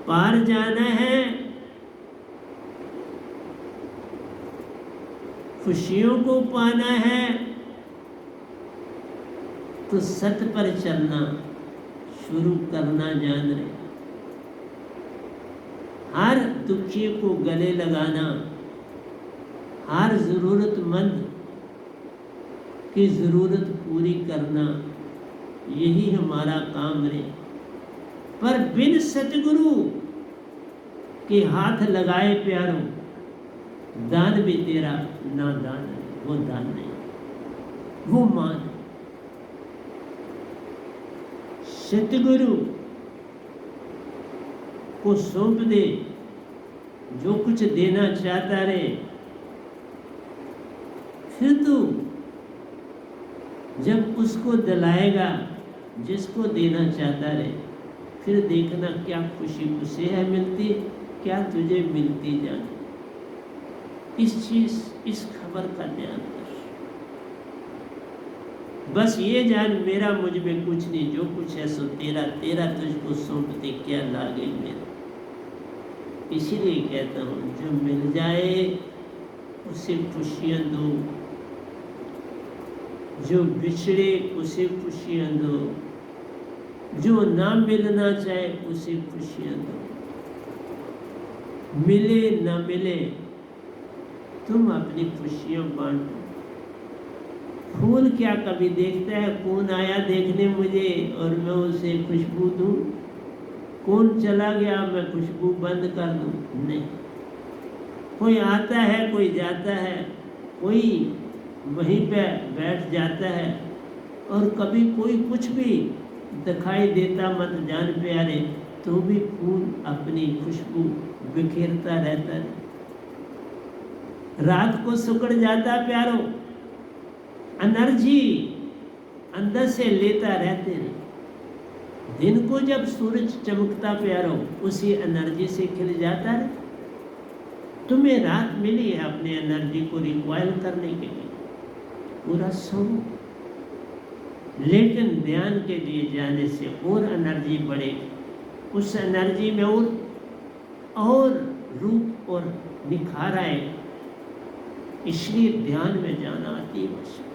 पार जाना है, खुशियों को पाना है, तो सत्य पर चलना शुरू करना जान रहे। हर दुखी को गले लगाना, हर जरूरतमंद की जरूरत पूरी करना, यही हमारा काम रहे। पर बिन सतगुरु के हाथ लगाए प्यारो, दान भी तेरा ना दान है, वो दान नहीं, वो मान। सतगुरु को सौंप दे, जो कुछ देना चाहता रहे। फिर तू जब उसको दिलाएगा जिसको देना चाहता रहे, फिर देखना क्या खुशी उसे है मिलती, क्या तुझे मिलती जाने। इस खबर का ध्यान कर। बस ये जान, मेरा मुझ में कुछ नहीं, जो कुछ है सो तेरा, तेरा तुझको सौंप दे, क्या लागे मेरा। इसीलिए कहता हूँ, जो मिल जाए उसे खुशियाँ दो, जो बिछड़े उसे खुशियाँ दो, जो ना मिलना चाहे उसे खुशियाँ दो। मिले ना मिले, तुम अपनी खुशियाँ बांटो। फूल क्या कभी देखता है कौन आया देखने मुझे और मैं उसे खुशबू दूं? कौन चला गया मैं खुशबू बंद कर दूं? नहीं। कोई आता है, कोई जाता है, कोई वहीं पे बैठ जाता है, और कभी कोई कुछ भी दिखाई देता मत जान प्यारे, तो भी फूल अपनी खुशबू बिखेरता रहता है। रात को सिकुड़ जाता प्यारो, एनर्जी अंदर से लेता रहते हैं। दिन को जब सूरज चमकता प्यारो, उसी एनर्जी से खिल जाता है। तुम्हें रात मिली है अपने एनर्जी को रिक्वायर करने के लिए, पूरा सो। लेकिन ध्यान के लिए जाने से और एनर्जी बढ़ेगी, उस एनर्जी में और रूप और निखार आएगा। इसलिए ध्यान में जाना अति आवश्यक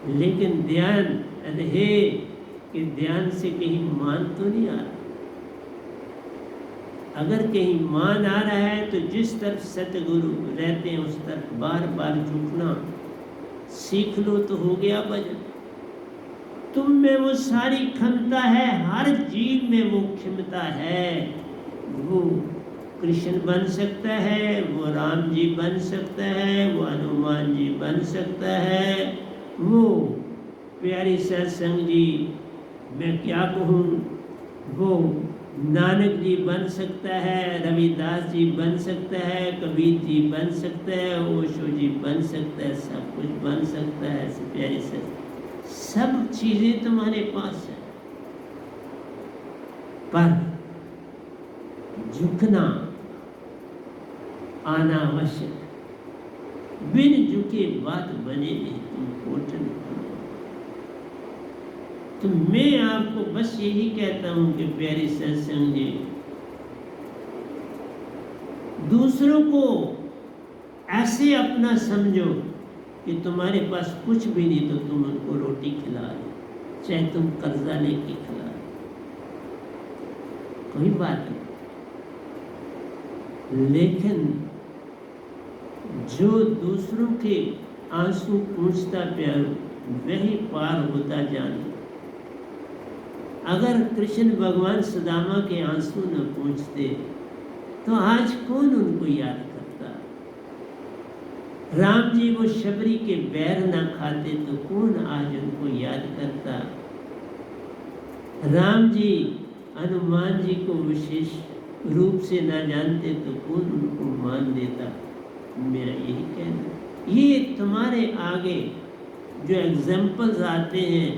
है। लेकिन ध्यान रहे कि ध्यान से कहीं मान तो नहीं आ रहा। अगर कहीं मान आ रहा है तो जिस तरफ सतगुरु रहते हैं उस तरफ बार बार झुकना सीख लो तो हो गया भजन। तुम में वो सारी क्षमता है, हर जीव में वो क्षमता है। वो कृष्ण बन सकता है, वो राम जी बन सकता है, वो हनुमान जी बन सकता है, वो प्यारी सत्संग जी मैं क्या कहूँ, वो नानक जी बन सकता है, रविदास जी बन सकता है, कबीर जी बन सकता है, ओशो जी बन सकता है, सब कुछ बन सकता है। प्यारी सब चीजें तुम्हारे पास है, पर झुकना आना आवश्यक। बिन झुके बात बने नहीं, तुम कोट नहीं। तो मैं आपको बस यही कहता हूं कि प्यारी सत्संग जी, दूसरों को ऐसे अपना समझो कि तुम्हारे पास कुछ भी नहीं तो तुम उनको रोटी खिला रहे, चाहे तुम कर्जा लेके खिला रहे, कोई बात नहीं। लेकिन जो दूसरों के आंसू पूंछता प्यार वही पार होता जाने। अगर कृष्ण भगवान सुदामा के आंसू न पूंछते तो आज कौन उनको याद करता। राम जी वो शबरी के बैर न खाते तो कौन आज उनको याद करता। राम जी हनुमान जी को विशेष रूप से न जानते तो कौन उनको मान देता। मेरा यही कहना, ये तुम्हारे आगे जो एग्जाम्पल्स आते हैं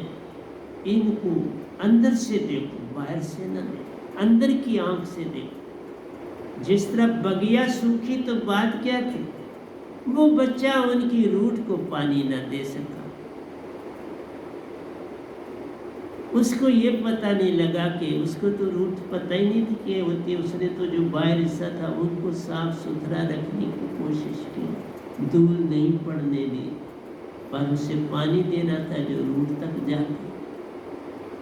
इनको अंदर से देखो, बाहर से ना देखो, अंदर की आंख से देखो। जिस तरह बगिया सूखी तो बात क्या थी, वो बच्चा उनकी रूट को पानी ना दे सका, उसको ये पता नहीं लगा कि उसको तो रूट पता ही नहीं थी कि होती। उसने तो जो बाहर हिस्सा था उनको साफ सुथरा रखने की कोशिश की, धूल नहीं पड़ने दी, पर उसे पानी देना था जो रूट तक जाके।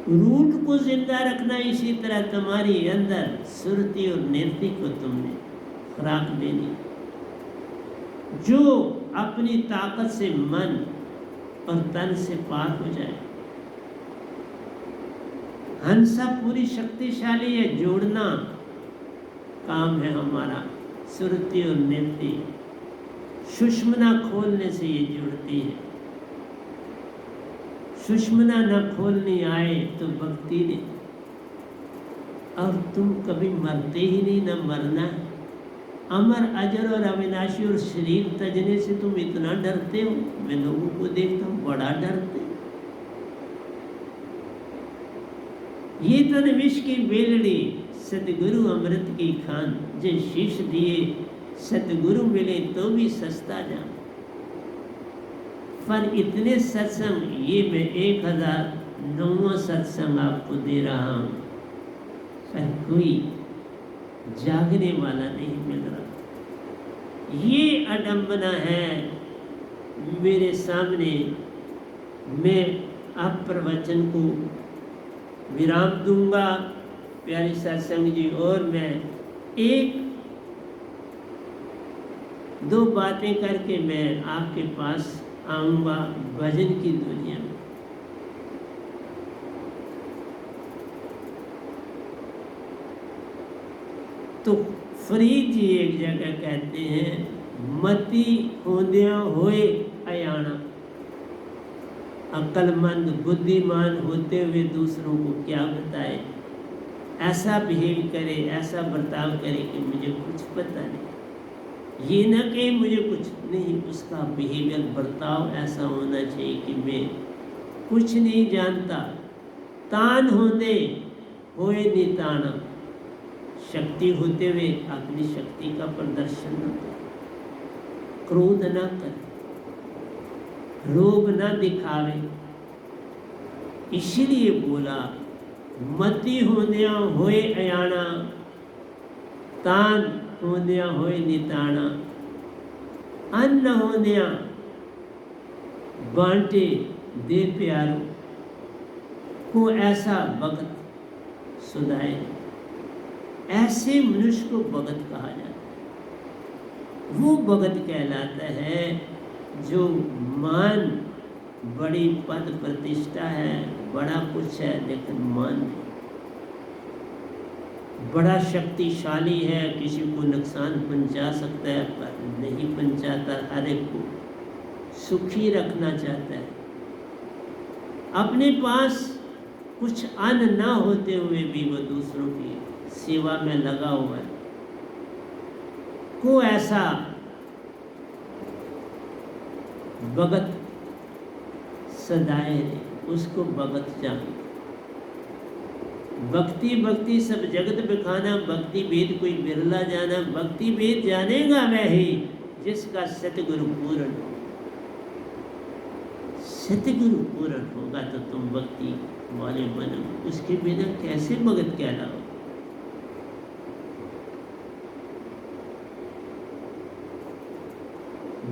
रूट को जिंदा रखना, इसी तरह तुम्हारी अंदर सुरती और निरति को तुमने खुराक देनी, जो अपनी ताकत से मन और तन से पार हो जाए। हंसा पूरी शक्तिशाली है, जोड़ना काम है हमारा। सुरती और निरति सुषमना खोलने से ये जुड़ती है। सुषमना न खोलनी आए तो भक्ति नहीं, और तुम कभी मरते ही नहीं, न मरना है। अमर अजर और अविनाशी और शरीर तजने से तुम इतना डरते हो। मैं लोगों को देखता हूँ बड़ा डरते। ये तन विष की बेलड़ी, सतगुरु अमृत की खान, जे शीश दिए सतगुरु मिले तो भी सस्ता जान। पर इतने सत्संग, ये मैं 1009वां सत्संग आपको दे रहा हूँ, पर कोई जागने वाला नहीं मिल रहा। ये अडंबना है मेरे सामने। मैं आप प्रवचन को विराम दूंगा प्यारी सत्संग जी, और मैं एक दो बातें करके मैं आपके पास आऊंगा भजन की दुनिया में। तो फरीद जी एक जगह कहते हैं, मति होंदिया होए अयाना। अक्लमंद बुद्धिमान होते हुए दूसरों को क्या बताए, ऐसा बिहेव करे, ऐसा बर्ताव करे कि मुझे कुछ पता नहीं। ये न कहे मुझे कुछ नहीं, उसका बिहेवियर बर्ताव ऐसा होना चाहिए कि मैं कुछ नहीं जानता। तान होंदे होए निताना, शक्ति होते हुए अपनी शक्ति का प्रदर्शन न करे, क्रोध न करे, रोब न दिखावे। इसीलिए बोला मति होंदिया होए अयाना, तान होंदिया होए निताना, अन्न होंदिया बांटे दे प्यारो, को ऐसा भगत सुधाए। ऐसे मनुष्य को भगत कहा जाता है। वो भगत कहलाता है जो मान, बड़ी पद प्रतिष्ठा है, बड़ा कुछ है लेकिन मान नहीं, बड़ा शक्तिशाली है, किसी को नुकसान पहुंचा सकता है पर नहीं पहुंचाता, हर एक को सुखी रखना चाहता है। अपने पास कुछ अन्न ना होते हुए भी वो दूसरों की सेवा में लगा हुआ है। को ऐसा भगत सदाए, उसको भगत जान। भक्ति भक्ति सब जगत बिखाना, भक्ति भेद कोई बिरला जाना। भक्ति भेद जानेगा वह ही जिसका सतगुरु पूर्ण हो। सतगुरु पूर्ण होगा तो तुम भक्ति वाले बनो, उसके बिना कैसे भगत कहलाओ।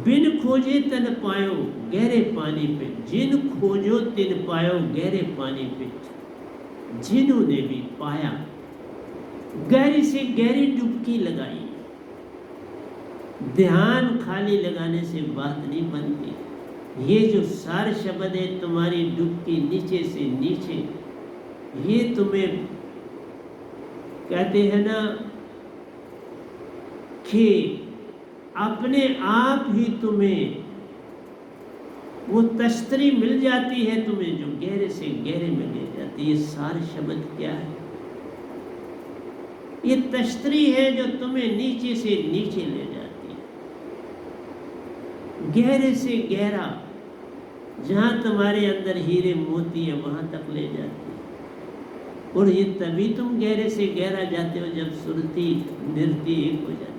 बिन खोजे तन पायो गहरे पानी पे, जिन खोजो तिन पायो गहरे पानी पे। जिन्होंने भी पाया, गहरी से गहरी डुबकी लगाई। ध्यान खाली लगाने से बात नहीं बनती। ये जो सार शब्द है तुम्हारी डुबकी नीचे से नीचे, ये तुम्हें कहते हैं ना कि अपने आप ही तुम्हें वो तश्तरी मिल जाती है, तुम्हें जो गहरे से गहरे में ले जाती है। ये सार शब्द क्या है? ये तश्तरी है जो तुम्हें नीचे से नीचे ले जाती है, गहरे से गहरा, जहां तुम्हारे अंदर हीरे मोती है वहां तक ले जाती है। और ये तभी तुम गहरे से गहरा जाते हो जब सुरती नृत्य एक हो जाती।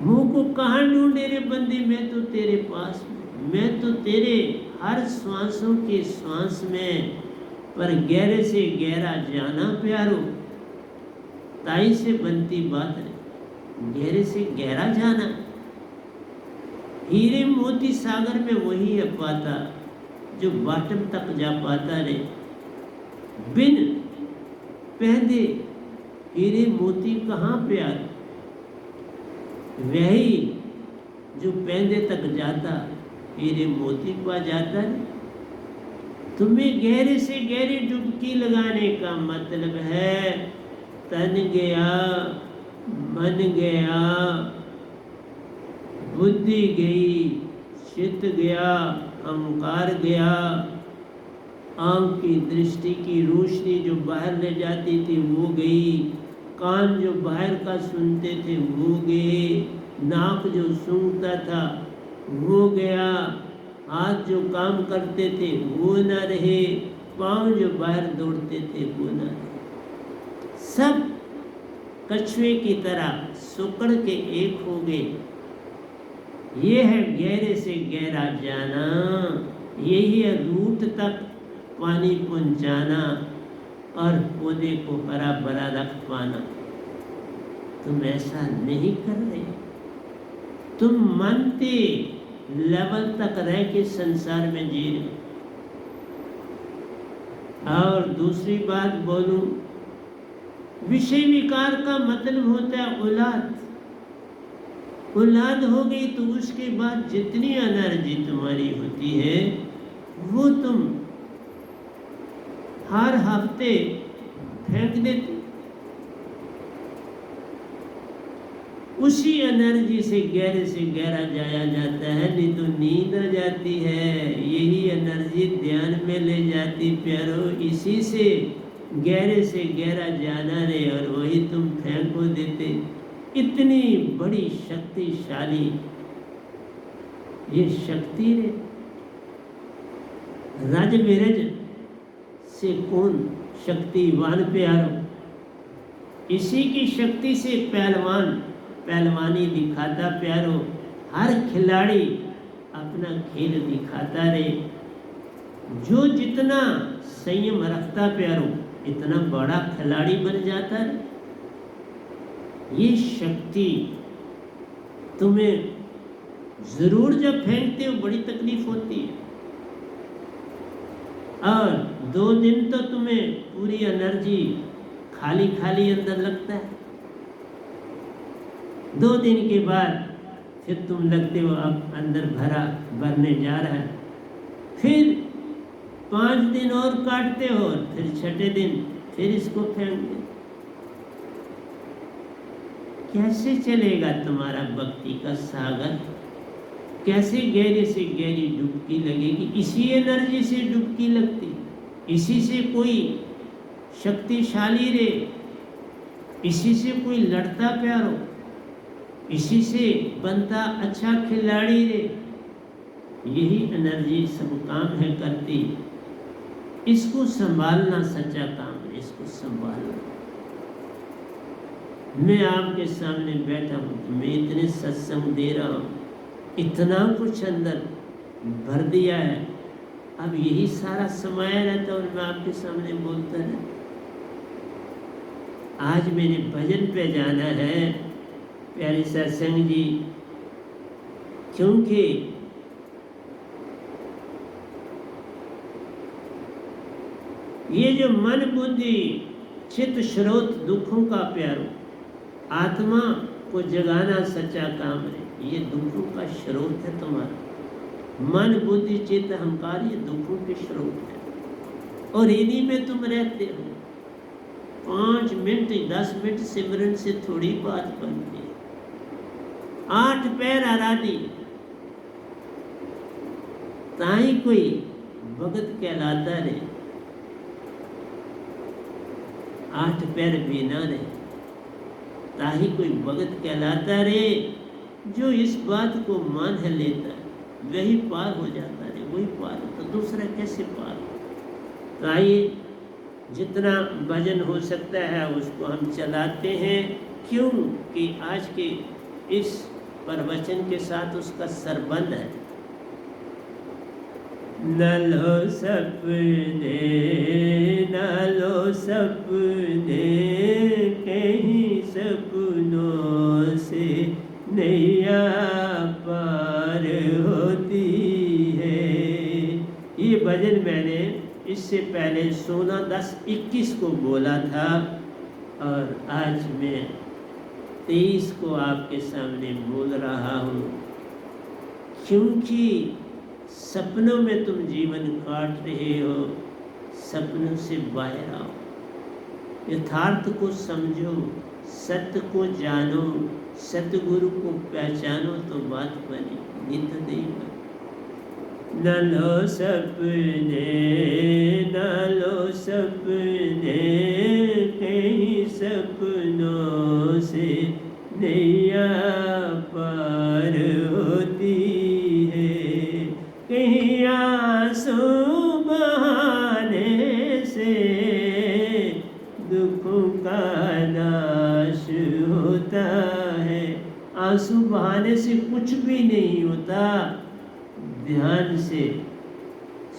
मुंह को कहाँ ढूंढे रे बंदी, मैं तो तेरे पास में, मैं तो तेरे हर श्वासों के श्वास में, पर गहरे से गहरा जाना प्यारो। ताई से बनती बात रे, गहरे से गहरा जाना। हीरे मोती सागर में वही है पाता जो बाटम तक जा पाता रे। बिन पहने हीरे मोती कहाँ प्यार, वही जो पहने तक जाता हीरे मोती पा जाता है। तुम्हें गहरे से गहरी डुबकी लगाने का मतलब है तन गया, मन गया, बुद्धि गई, चित्त गया, अहंकार गया, आंख की दृष्टि की रोशनी जो बाहर ले जाती थी वो गई, कान जो बाहर का सुनते थे वो गए, नाक जो सूंघता था वो गया, हाथ जो काम करते थे वो न रहे, पांव जो बाहर दौड़ते थे वो न रहे। सब कछुए की तरह सुकड़ के एक हो गए। ये है गहरे से गहरा जाना, यही है रूट तक पानी पहुंचाना और पौधे को हरा भरा रख पाना। तुम ऐसा नहीं कर रहे, तुम मानते लेवल तक रह के संसार में जी रहे। और दूसरी बात बोलूं, विषय विकार का मतलब होता है औलाद। औलाद हो गई तो उसके बाद जितनी एनर्जी तुम्हारी होती है वो तुम हर हफ्ते फेंक देते। उसी एनर्जी से गहरा जाया जाता है, नहीं तो नींद आ जाती है। यही एनर्जी ध्यान में ले जाती प्यारो, इसी से गहरा जाना रे, और वही तुम फेंको देते। इतनी बड़ी शक्तिशाली ये शक्ति रे। राज विरज से कौन शक्तिवान प्यारो, इसी की शक्ति से पहलवान पहलवानी दिखाता प्यारो। हर खिलाड़ी अपना खेल दिखाता रे। जो जितना संयम रखता प्यारो, इतना बड़ा खिलाड़ी बन जाता है। ये शक्ति तुम्हें जरूर जब फेंकते हो बड़ी तकलीफ होती है, और 2 दिन तो तुम्हें पूरी एनर्जी खाली खाली अंदर लगता है। 2 दिन के बाद फिर तुम लगते हो अब अंदर भरने जा रहा है। फिर 5 दिन और काटते हो, फिर 6ठे दिन फिर इसको फेंक दे। कैसे चलेगा तुम्हारा भक्ति का सागर? कैसे गहरे से गहरी डुबकी लगेगी? इसी एनर्जी से डुबकी लगती, इसी से कोई शक्तिशाली रे, इसी से कोई लड़ता प्यारो, इसी से बनता अच्छा खिलाड़ी रे। यही एनर्जी सब काम है करती। इसको संभालना सच्चा काम है, इसको संभालना। मैं आपके सामने बैठा हूँ, मैं इतने सत्संग दे रहा हूँ, इतना कुछ अंदर भर दिया है, अब यही सारा समाया रहता और मैं आपके सामने बोलता रहता। आज मैंने भजन पे जाना है प्यारे सत्संग जी, क्योंकि ये जो मन बुद्धि चित्त स्रोत दुखों का प्यारो, आत्मा को जगाना सच्चा काम है। ये दुखों का स्रोत है तुम्हारा। मन बुद्धि चित्त अहंकार ये दुखों के स्रोत है, और इन्हीं में तुम रहते हो। 5 मिनट 10 मिनट सिमरन से थोड़ी बात बनती है। 8 पैर आराधी ताई कोई भगत कहलाता रे, 8 पैर बिना रे ताही कोई भगत कहलाता रे। जो इस बात को मान लेता है वही पार हो जाता है, वही पार होता, दूसरा कैसे पार हो? तो आइए जितना भजन हो सकता है उसको हम चलाते हैं, क्योंकि आज के इस प्रवचन के साथ उसका संबंध है। न लो सपने, न लो सपने, कहीं सपनों से नैया पार होती है। ये भजन मैंने इससे पहले 16/10/21 को बोला था, और आज मैं 23 को आपके सामने बोल रहा हूँ, क्योंकि सपनों में तुम जीवन काट रहे हो। सपनों से बाहर आओ, यथार्थ को समझो, सत्य को जानो, सतगुरु को पहचानो, तो बात बनी। नित देव न लो सपने, न लो सपने, कहीं सपनों से नैया पार होती है। कहीं आंसू बहाने से दुखों का नाश होता है। आंसू बहाने से कुछ भी नहीं होता। ध्यान से,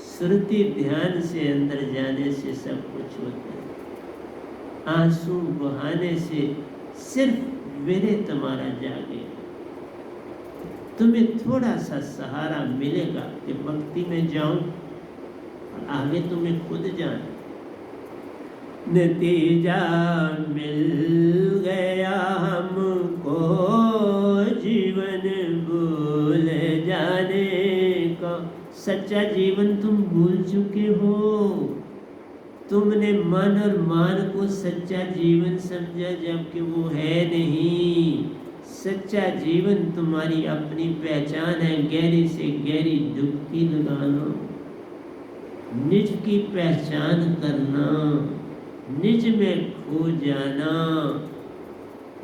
श्रुति ध्यान से अंदर जाने से सब कुछ होता है। आंसू बहाने से सिर्फ वीर्य तुम्हारा जागेगा। तुम्हें थोड़ा सा सहारा मिलेगा कि भक्ति में जाऊं, और आगे तुम्हें खुद जाना। नतीजा मिल गया हमको जीवन भूल जाने का। सच्चा जीवन तुम भूल चुके हो। तुमने मन और मान को सच्चा जीवन समझा, जबकि वो है नहीं। सच्चा जीवन तुम्हारी अपनी पहचान है। गहरी से गहरी डुबकी लगाना, निज की पहचान करना, निज में खो जाना।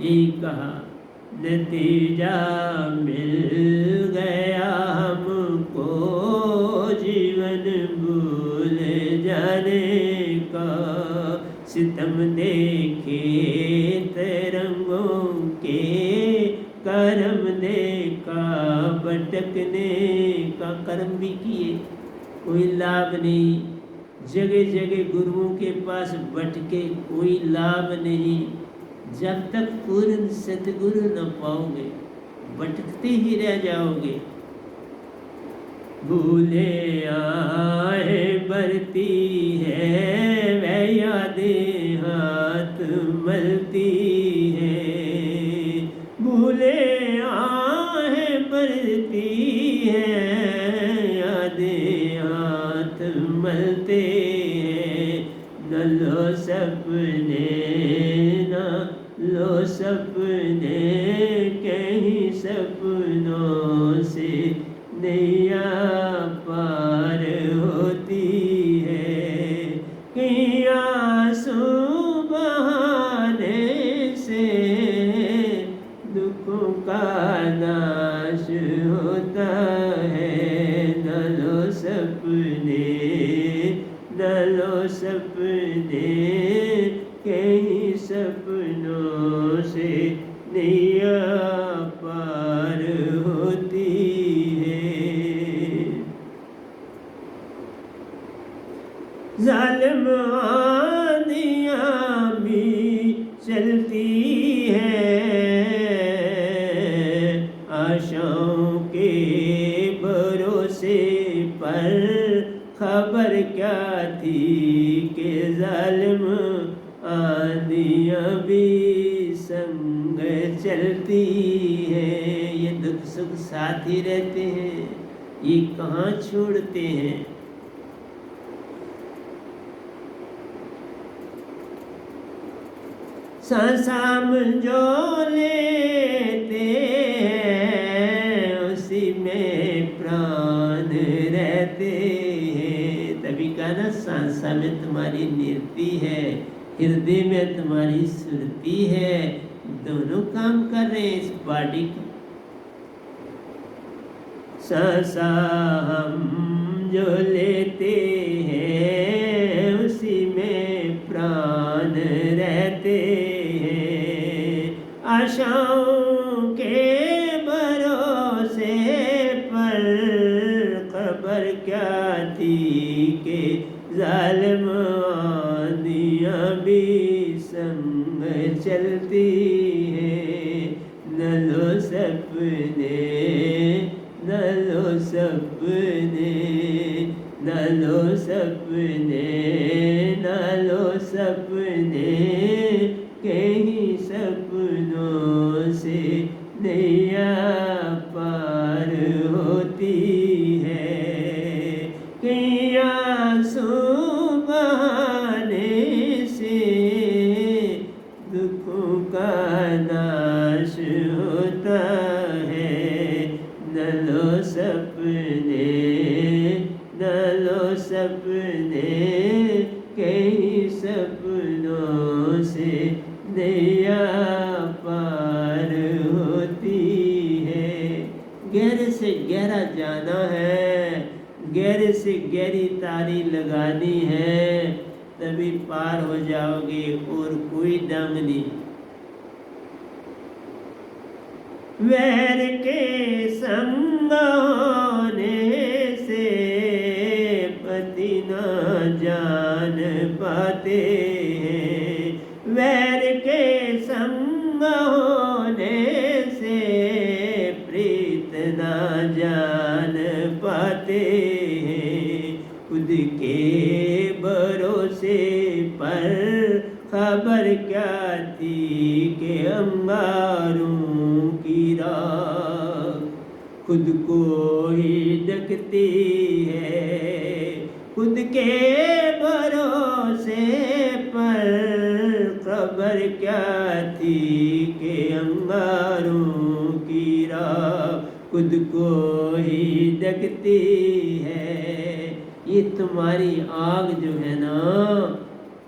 यही कहा, नतीजा मिल गया हमको जीवन भूल जाने का। सितम देखे तरंगों के, कर्म देखा भटकने का। कर्म भी किए, कोई लाभ नहीं। जगह जगह गुरुओं के पास भटके कोई लाभ नहीं। जब तक पूर्ण सतगुरु न पाओगे भटकते ही रह जाओगे। भूले आए बरती है वह यादें हाथ मलती है। भूले आए बरती है यादें हाथ मलते हैं। न लो सपने न लो सपने कहीं सपनों से नैया पार होती है। कहीं आंसू बहाने से दुखों का नाश होता है। न लो सपने न लो सपने कहीं सपनों से नैया पार होती है। जालिम आंधियाँ भी चलती है आशाओं के भरोसे पर। खबर क्या थी कि जालिम आंधियाँ भी संग चलती है। ये दुख सुख साथ ही रहते हैं, ये कहाँ छोड़ते हैं। सांसाम जो लेते हैं उसी में प्राण रहते हैं। तभी कहा ना सांसा में तुम्हारी निरती है, हृदय में तुम्हारी सुरती है। दोनों काम कर रहे हैं इस बॉडी का। सांसा हम जो लेते हैं उसी में प्राण रहते हैं। आशाओं के भरोसे पर खबर क्या थी कि जालिम आंधियाँ भी संग चलती हैं। न लो सपने न लो सपने न लो सपने न लो सपने कहीं सपनों से नैया पार होती है। कहीं आंसू बहाने से दुखों का नाश होता है। न लो सपने न लो सपने कहीं सपनों से नैया पार होती है। गहरे से गहरा जाना है, गहरे से गहरी तारी लगानी है, तभी पार हो जाओगे और कोई दम नहीं। वैर के संग होने से पति न जान पाते हैं। वैर के संग होने से प्रीत न जान पाते हैं। खुद के भरोसे पर खबर क्या थी कि अंगारों की राख खुद को ही ढकती है। खुद के भरोसे पर खबर क्या थी कि अंगारों की राख खुद को ही ढकती है। ये तुम्हारी आग जो है ना,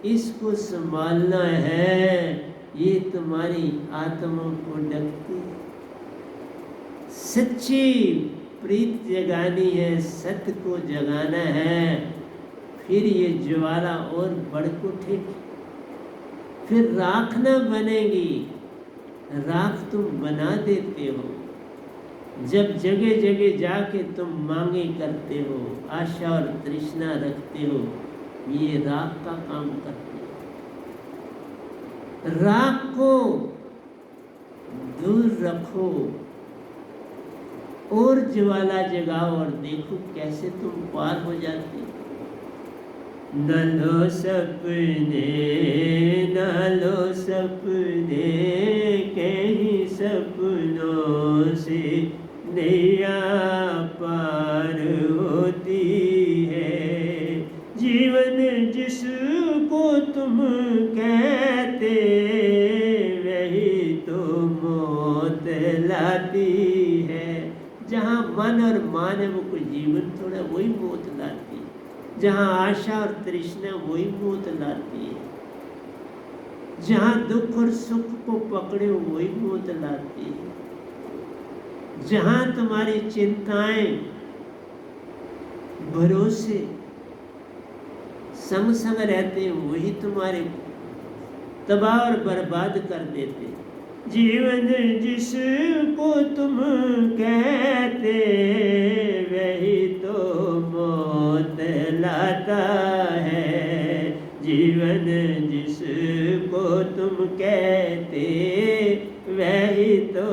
इसको संभालना है। ये तुम्हारी आत्मा को ढकती है। सच्ची प्रीत जगानी है, सत्य को जगाना है, फिर ये ज्वाला और बढ़ उठेगी। फिर राख न बनेगी। राख तुम बना देते हो जब जगह जगह जाके तुम मांगे करते हो, आशा और तृष्णा रखते हो। ये राख का काम करती है। राख को दूर रखो और ज्वाला जगाओ और देखो कैसे तुम पार हो जाते हो। न लो सपने, न लो सपने, कहीं सपनों से नैया पार होती है। जीवन जिसको तुम कहते वही तो मौत लाती है। जहाँ मन और मान है वो कोई जीवन थोड़ा, वही मौत लाती है। जहाँ आशा और तृष्णा वही मौत लाती है। जहाँ दुख और सुख को पकड़े वही मौत लाती है। जहाँ तुम्हारी चिंताएं भरोसे संग संग रहते हैं वही तुम्हारे तबाह और बर्बाद कर देते हैं। जीवन जिसको तुम कहते वही तो मौत लाता है। जीवन जिसको तुम कहते वही तो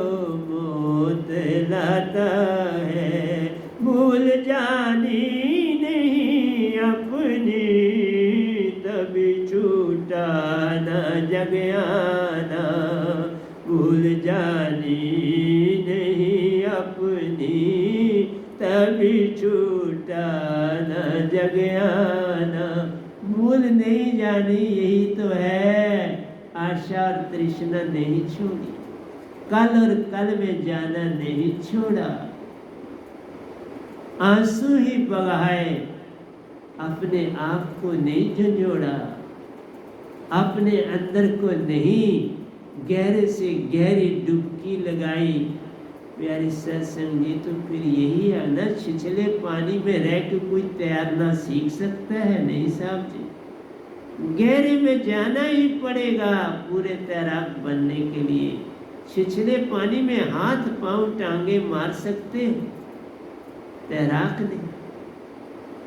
मौत लाता है। भूल जानी नहीं अपनी तभी छूटा न जग आना। भूल जानी नहीं अपनी तभी छूटा न जग आना। भूल नहीं जानी यही तो है, आशा और तृष्णा नहीं छोड़ी, कल और कल में जाना नहीं छोड़ा। आंसू ही बगाए अपने आप को नहीं झंझोड़ा, अपने अंदर को नहीं गहरे से गहरी डुबकी लगाई। प्यारे सत्संगी, तो फिर यही है ना, छिछले पानी में रह के कोई तैरना सीख सकता है? नहीं साहब जी, गहरे में जाना ही पड़ेगा पूरे तैराक बनने के लिए। छिछले पानी में हाथ पांव टांगे मार सकते हैं, तैराक नहीं।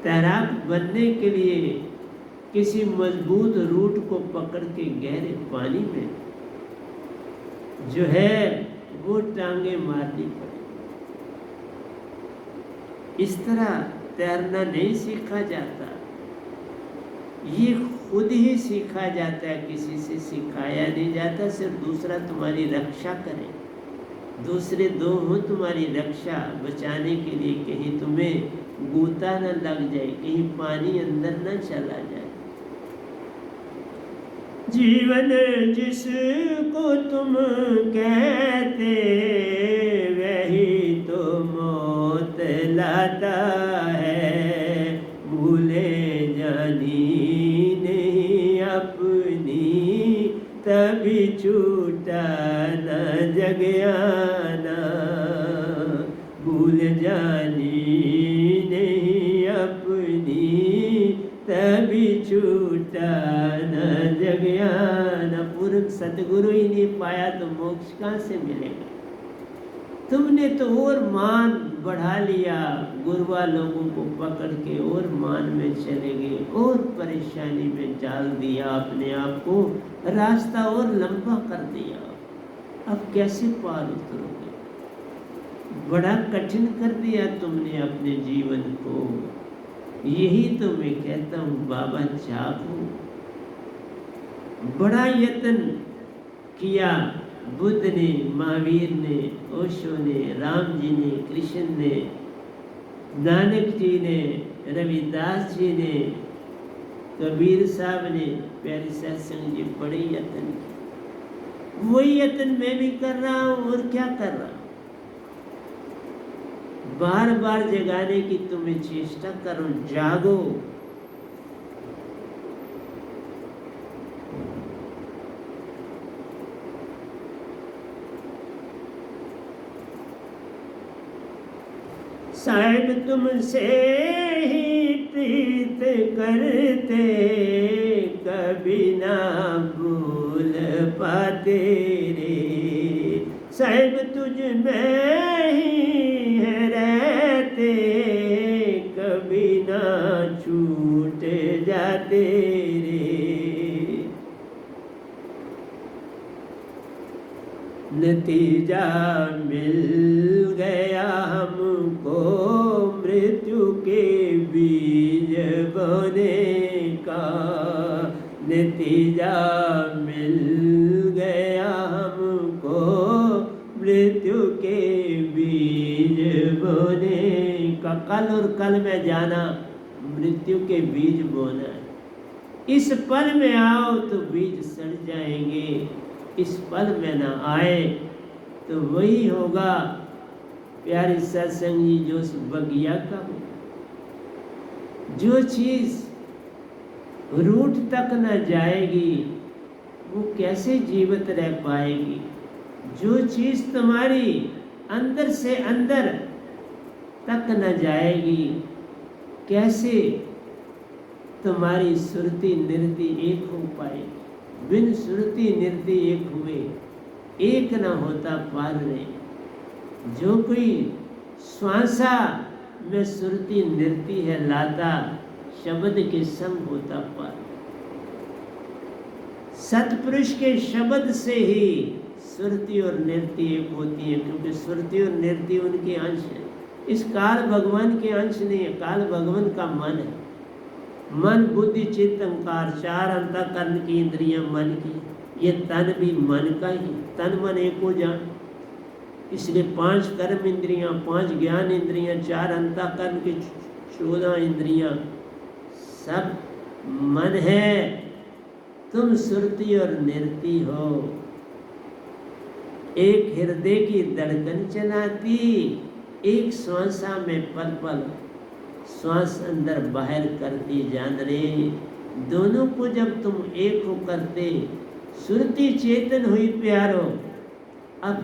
तैराक बनने के लिए किसी मजबूत रूट को पकड़ के गहरे पानी में जो है वो टांगे मारनी पड़ेगी। इस तरह तैरना नहीं सीखा जाता, ये खुद ही सीखा जाता है, किसी से सिखाया नहीं जाता। सिर्फ दूसरा तुम्हारी रक्षा करे, दूसरे दो हो तुम्हारी रक्षा बचाने के लिए, कहीं तुम्हें गोता न लग जाए, कहीं पानी अंदर न चला जाए। जीवन जिसको तुम कहते वही तो मौत लाता है। भूले जानी नहीं अपनी तभी छूटा न जग आना। भूल जानी नहीं अपनी तभी छूटा न जग आना। पूर्ण सतगुरु ही नहीं पाया तो मोक्ष कहाँ से मिलेगा? तुमने तो और मान बढ़ा लिया, गुरुआ लोगों को पकड़ के और मान में चले गए, और परेशानी में डाल दिया अपने आप को, रास्ता और लंबा कर दिया। अब कैसे पार उतरोगे? बड़ा कठिन कर दिया तुमने अपने जीवन को। यही तो मैं कहता हूँ, बाबा जागो। बड़ा यत्न किया बुद्ध ने, महावीर ने, ओशो ने, राम जी ने, कृष्ण ने, नानक जी ने, रविदास जी ने, कबीर साहब ने, प्यारे सत्संग जी, बड़े यत्न किए। वही यत्न मैं भी कर रहा हूँ, और क्या कर रहा हूँ? बार बार जगाने की तुम्हें चेष्टा करो, जागो। साहिब तुमसे ही प्रीत करते, कभी ना भूल पाते रे। साहिब तुझ में ही है रहते, कभी ना छूट जाते तेरे, नतीजा मिल गया हमको मृत्यु के बीज बोने का, नतीजा मिल गया हमको मृत्यु के बीज बोने का। कल और कल में जाना, मृत्यु के बीज बोना है। इस पल में आओ तो बीज सड़ जाएंगे, इस पल में ना आए तो वही होगा प्यारे सत्संगी जो उस बगिया का हो। जो चीज रूट तक न जाएगी वो कैसे जीवित रह पाएगी। जो चीज तुम्हारी अंदर से अंदर तक न जाएगी कैसे तुम्हारी सुरती निरति एक हो पाएगी। बिन सुरती निरति एक हुए एक न होता पार रे। जो कोई श्वासा में सुरती निरति है लाता, शब्द के संग होता पार। सतपुरुष के शब्द से ही सुरती और निरति एक होती है, क्योंकि सुरती और निरति उनके अंश है। इस काल भगवान के अंश नहीं है, काल भगवान का मन है। मन बुद्धि चित्त अहंकार चार अंतःकरण की इंद्रियां मन की, ये तन भी मन का ही, तन मन एक हो जान। इसलिए 5 कर्म इंद्रियां, 5 ज्ञान इंद्रियां, 4 अंतःकरण की 14 इंद्रियां, सब मन है। तुम सुरती और निरति हो, एक हृदय की धड़कन चलाती, एक श्वासा में पल पल श्वास अंदर बाहर करती जान रे। दोनों को जब तुम एक हो करते, सुरती चेतन हुई प्यारो। अब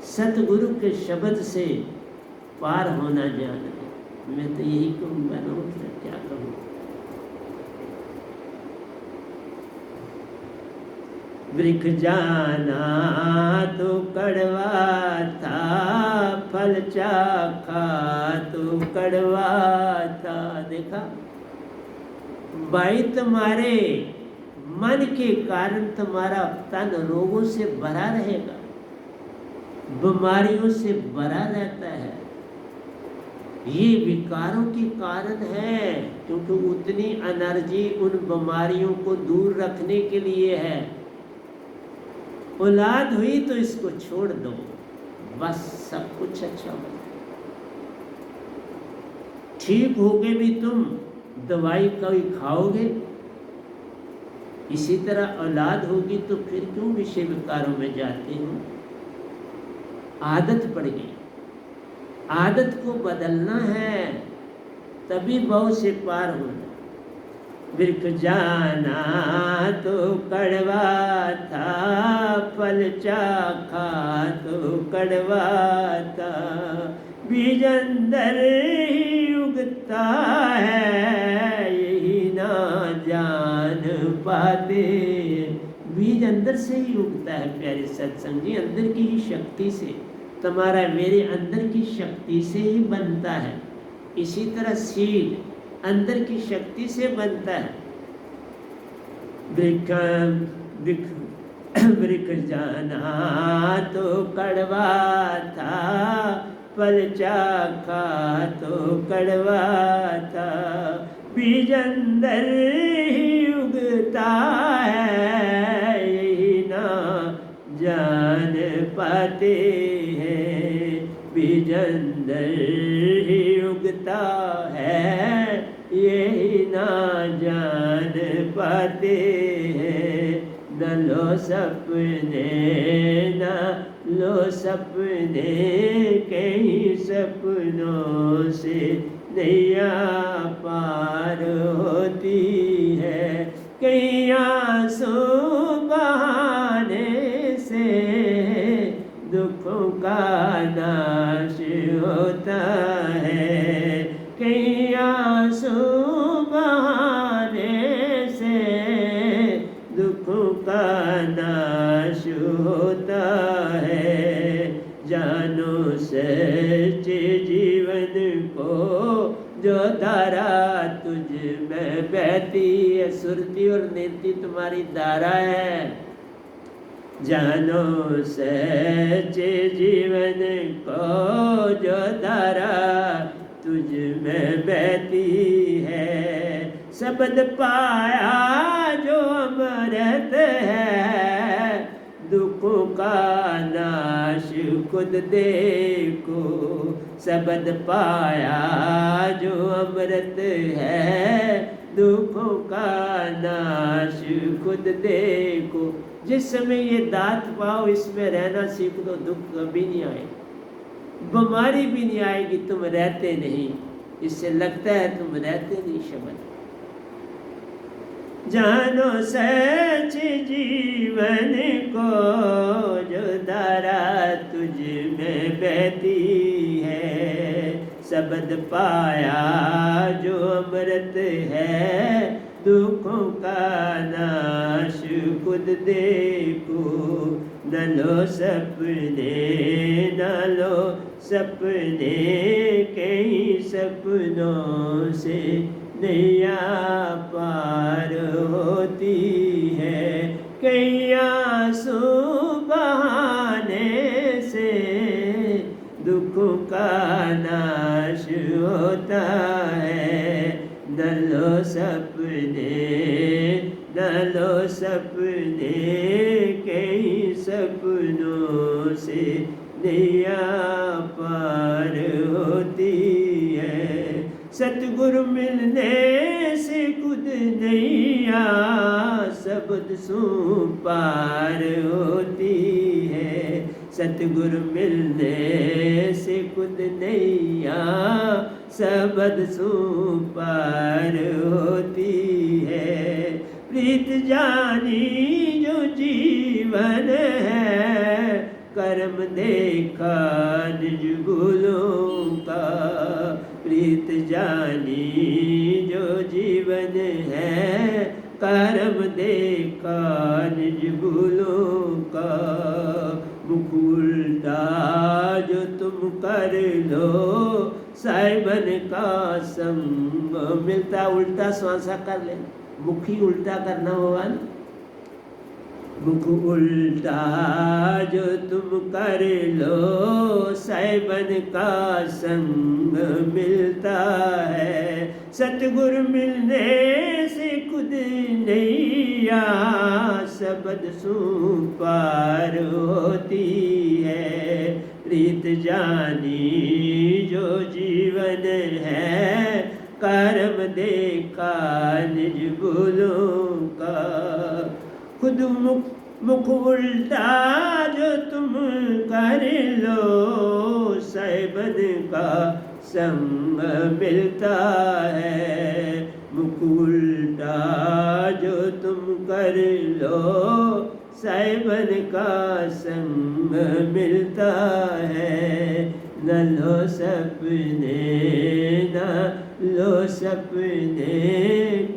सतगुरु के शब्द से पार होना जान रे। मैं तो यही कहूँगा ना, क्या कहूँ। वृक्ष जाना तो कड़वा था, फल चाखा तो कड़वा था। देखा भाई, तुम्हारे मन के कारण तुम्हारा तन रोगों से भरा रहेगा, बीमारियों से भरा रहता है। ये विकारों के कारण है, क्योंकि उतनी एनर्जी उन बीमारियों को दूर रखने के लिए है। औलाद हुई तो इसको छोड़ दो, बस सब कुछ अच्छा हो। ठीक होगे भी तुम दवाई कभी खाओगे, इसी तरह औलाद होगी तो फिर क्यों विषय विकारों में जाते हो। आदत पड़ गई, आदत को बदलना है, तभी भव से पार होना। वृक्ष जाना तो कड़वा था, फल चाखा तो कड़वा था। बीज अंदर ही उगता है, यही ना जान पाते। बीज अंदर से ही उगता है प्यारे सत्संग जी, अंदर की ही शक्ति से। तुम्हारा मेरे अंदर की शक्ति से ही बनता है। इसी तरह सीड अंदर की शक्ति से बनता है। वृक्ष जाना तो कड़वा था, फल चाखा तो कड़वा था। बीज अंदर ही उगता है, यही ना जान पाते हैं। बीज अंदर ही उगता है, यही ना जान पाते हैं। न लो सपने, न लो सपने, कहीं सपनों से नैया पार होती है। कहीं आंसू बहाने से दुखों का नाश होता है। कहीं आंसू बहाने से दुखों का नाश होता है। जानो सच्चे जीवन जीवन को जो धारा तुझ में बहती है। सुरती और नीति तुम्हारी धारा है। जानो सच्चे जीवन को जो धारा तुझ में बहती है। शब्द पाया जो अमृत है, दुखों का नाश खुद देखो। शब्द पाया जो अमृत है, दुखों का नाश खुद देखो। जिस समय ये दात पाओ, इसमें रहना सीख दो, दुख कभी नहीं आए, बीमारी भी नहीं आएगी, तुम रहते नहीं। इससे लगता है तुम रहते नहीं। शब्द जानो सच जीवन को जो धारा तुझ में बहती है। शब्द पाया जो अमृत है, दुखों का नाश खुद देखो। न लो सपने, न लो सपने, कई सपनों से नैया पार होती है। कई आंसू बहाने से दुखों का नाश होता है। न लो सपने, न लो सपने, कई सपनों से नैया पार होती है। सतगुरु मिलने से खुद नैया शब्द सू पार होती है। सतगुरु मिलने से खुद नैया शब्द सू पार होती है। प्रीत जानी जो जीवन है, कर्म देखा निज गुलों का। प्रीत जानी जो जीवन है, कर्म देखा निज गुलों का। मुख उल्टा जो तुम कर लो, साइबन का संग मिलता। उल्टा श्वासा कर ले, मुख ही उल्टा करना होगा ना। मुख उल्टा जो तुम कर लो, साइबन का संग मिलता है। सतगुरु मिलने से खुद नैया शब्द सू पार होती है। प्रीत जानी जो जीवन है, कर्म देखा निज गुलों का। खुद मुख उल्टा जो तुम कर लो, साइबन का संग मिलता है। मुख उल्टा जो तुम कर लो, साइबन का संग मिलता है। न लो सपने, न लो सपने,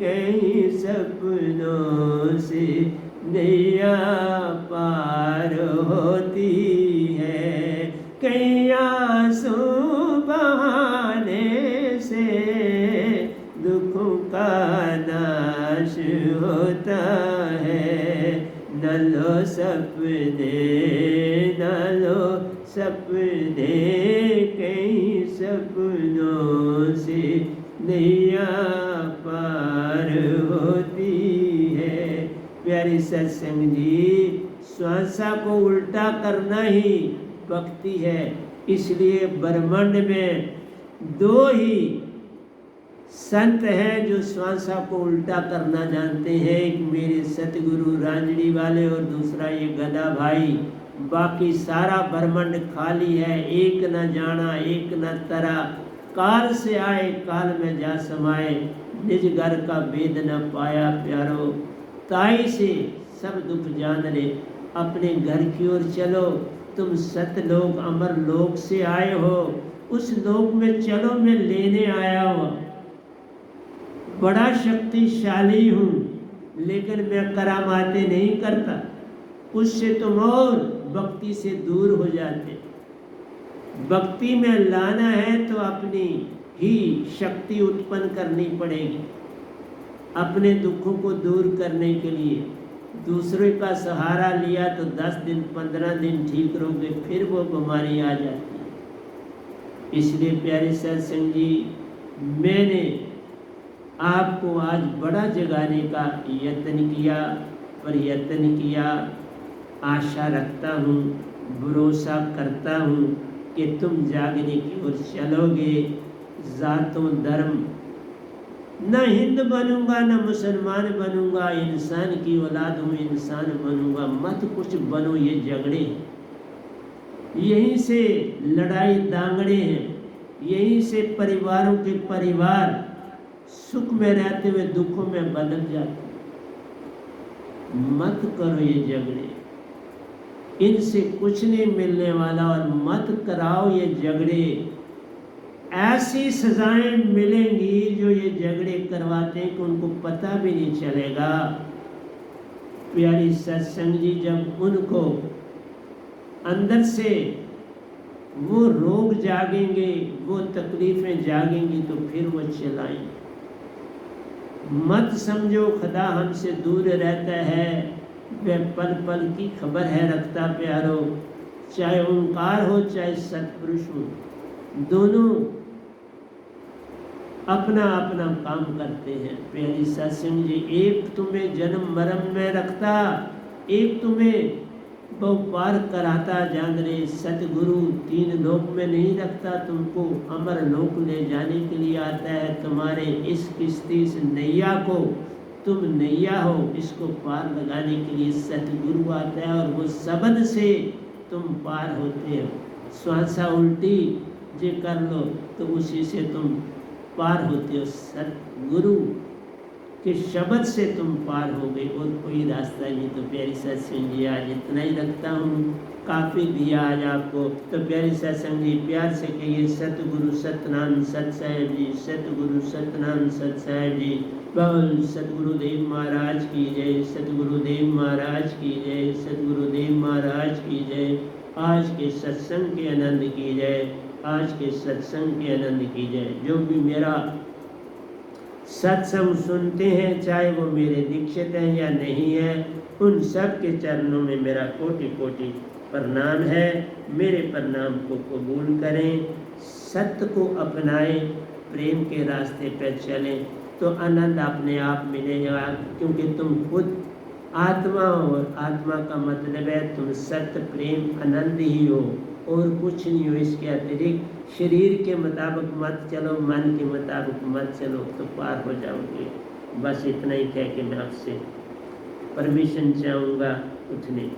कई सपनों से नैया पार होती है। कई आंसू बहाने से दुखों का नाश होता है। न लो सपने, न लो सपने, कई सपनों से नैया पार होती है। प्यारी सत्संग जी, श्वासा को उल्टा करना ही भक्ति है। इसलिए ब्रह्मांड में दो ही संत हैं जो श्वासा को उल्टा करना जानते हैं। एक मेरे सतगुरु रांझणी वाले और दूसरा ये गदा भाई। बाकी सारा ब्रह्मांड खाली है। एक न जाना एक न तरा, काल से आए काल में जा समाए। निज घर का भेद न पाया प्यारो, ताई से सब दुख जान ले। अपने घर की ओर चलो, तुम सतलोक अमर लोक से आए हो। उस लोक में चलो, मैं लेने आया हूँ। बड़ा शक्तिशाली हूँ, लेकिन मैं करामाते नहीं करता। उससे तुम और भक्ति से दूर हो जाते। भक्ति में लाना है तो अपनी ही शक्ति उत्पन्न करनी पड़ेगी। अपने दुखों को दूर करने के लिए दूसरे का सहारा लिया तो 10 दिन 15 दिन ठीक रहोगे, फिर वो बीमारी आ जाती है। इसलिए प्यारे सत्संग जी, मैंने आपको आज बड़ा जगाने का यत्न किया, प्रयत्न किया। आशा रखता हूँ, भरोसा करता हूँ कि तुम जागने की ओर चलोगे। जातों धर्म, न हिंद बनूंगा न मुसलमान बनूंगा, इंसान की औलाद हूँ, इंसान बनूंगा। मत कुछ बनो, ये झगड़े हैं, यहीं से लड़ाई दांगड़े हैं, यहीं से परिवारों के परिवार सुख में रहते हुए दुखों में बदल जाते। मत करो ये झगड़े, इनसे कुछ नहीं मिलने वाला। और मत कराओ ये झगड़े, ऐसी सजाएं मिलेंगी जो ये झगड़े करवाते हैं कि उनको पता भी नहीं चलेगा। प्यारी सत्संग जी, जब उनको अंदर से वो रोग जागेंगे, वो तकलीफें जागेंगी, तो फिर वो चलाएंगे। मत समझो खुदा हमसे दूर रहता है, वह पल पल की खबर है रखता प्यारो। चाहे ओंकार हो चाहे सतपुरुष हो, दोनों अपना अपना काम करते हैं। प्यारी सत्संग जी, एक तुम्हें जन्म मरण में रखता, एक तुम्हें पार कराता जान रे। सतगुरु 3 लोक में नहीं रखता, तुमको अमर लोक ले जाने के लिए आता है। तुम्हारे इस किस्ती इस नैया को, तुम नैया हो, इसको पार लगाने के लिए सतगुरु आता है, और वो शब्द से तुम पार होते हो। श्वासा उल्टी जे कर लो तो उसी से तुम पार होते हो। सतगुरु के शब्द से तुम पार हो गए, और कोई रास्ता नहीं। तो प्यारी सत्संग जी, आज इतना ही रखता हूँ, काफ़ी दिया आज आपको। तो प्यारी सत्संग जी, प्यार से कहिए सतगुरु सतनाम सत साहिब जी, सतगुरु सतनाम सत साहिब जी। बोल सतगुरुदेव महाराज की जय, सतगुरुदेव महाराज की जय, सतगुरुदेव महाराज की जय। आज के सत्संग के आनंद की जय, आज के सत्संग के आनंद की जय। जो भी मेरा सत्संग सुनते हैं, चाहे वो मेरे दीक्षित हैं या नहीं है, उन सब के चरणों में मेरा कोटि कोटि प्रणाम है। मेरे प्रणाम को कबूल करें, सत्य को अपनाएं, प्रेम के रास्ते पर चलें, तो आनंद अपने आप मिलेगा। क्योंकि तुम खुद आत्मा हो, और आत्मा का मतलब है तुम सत्य प्रेम आनंद ही हो, और कुछ नहीं हो। इसके अतिरिक्त शरीर के मुताबिक मत चलो, मन के मुताबिक मत चलो, तो पार हो जाओगे। बस इतना ही कह के मैं आपसे परमिशन चाहूँगा उठने।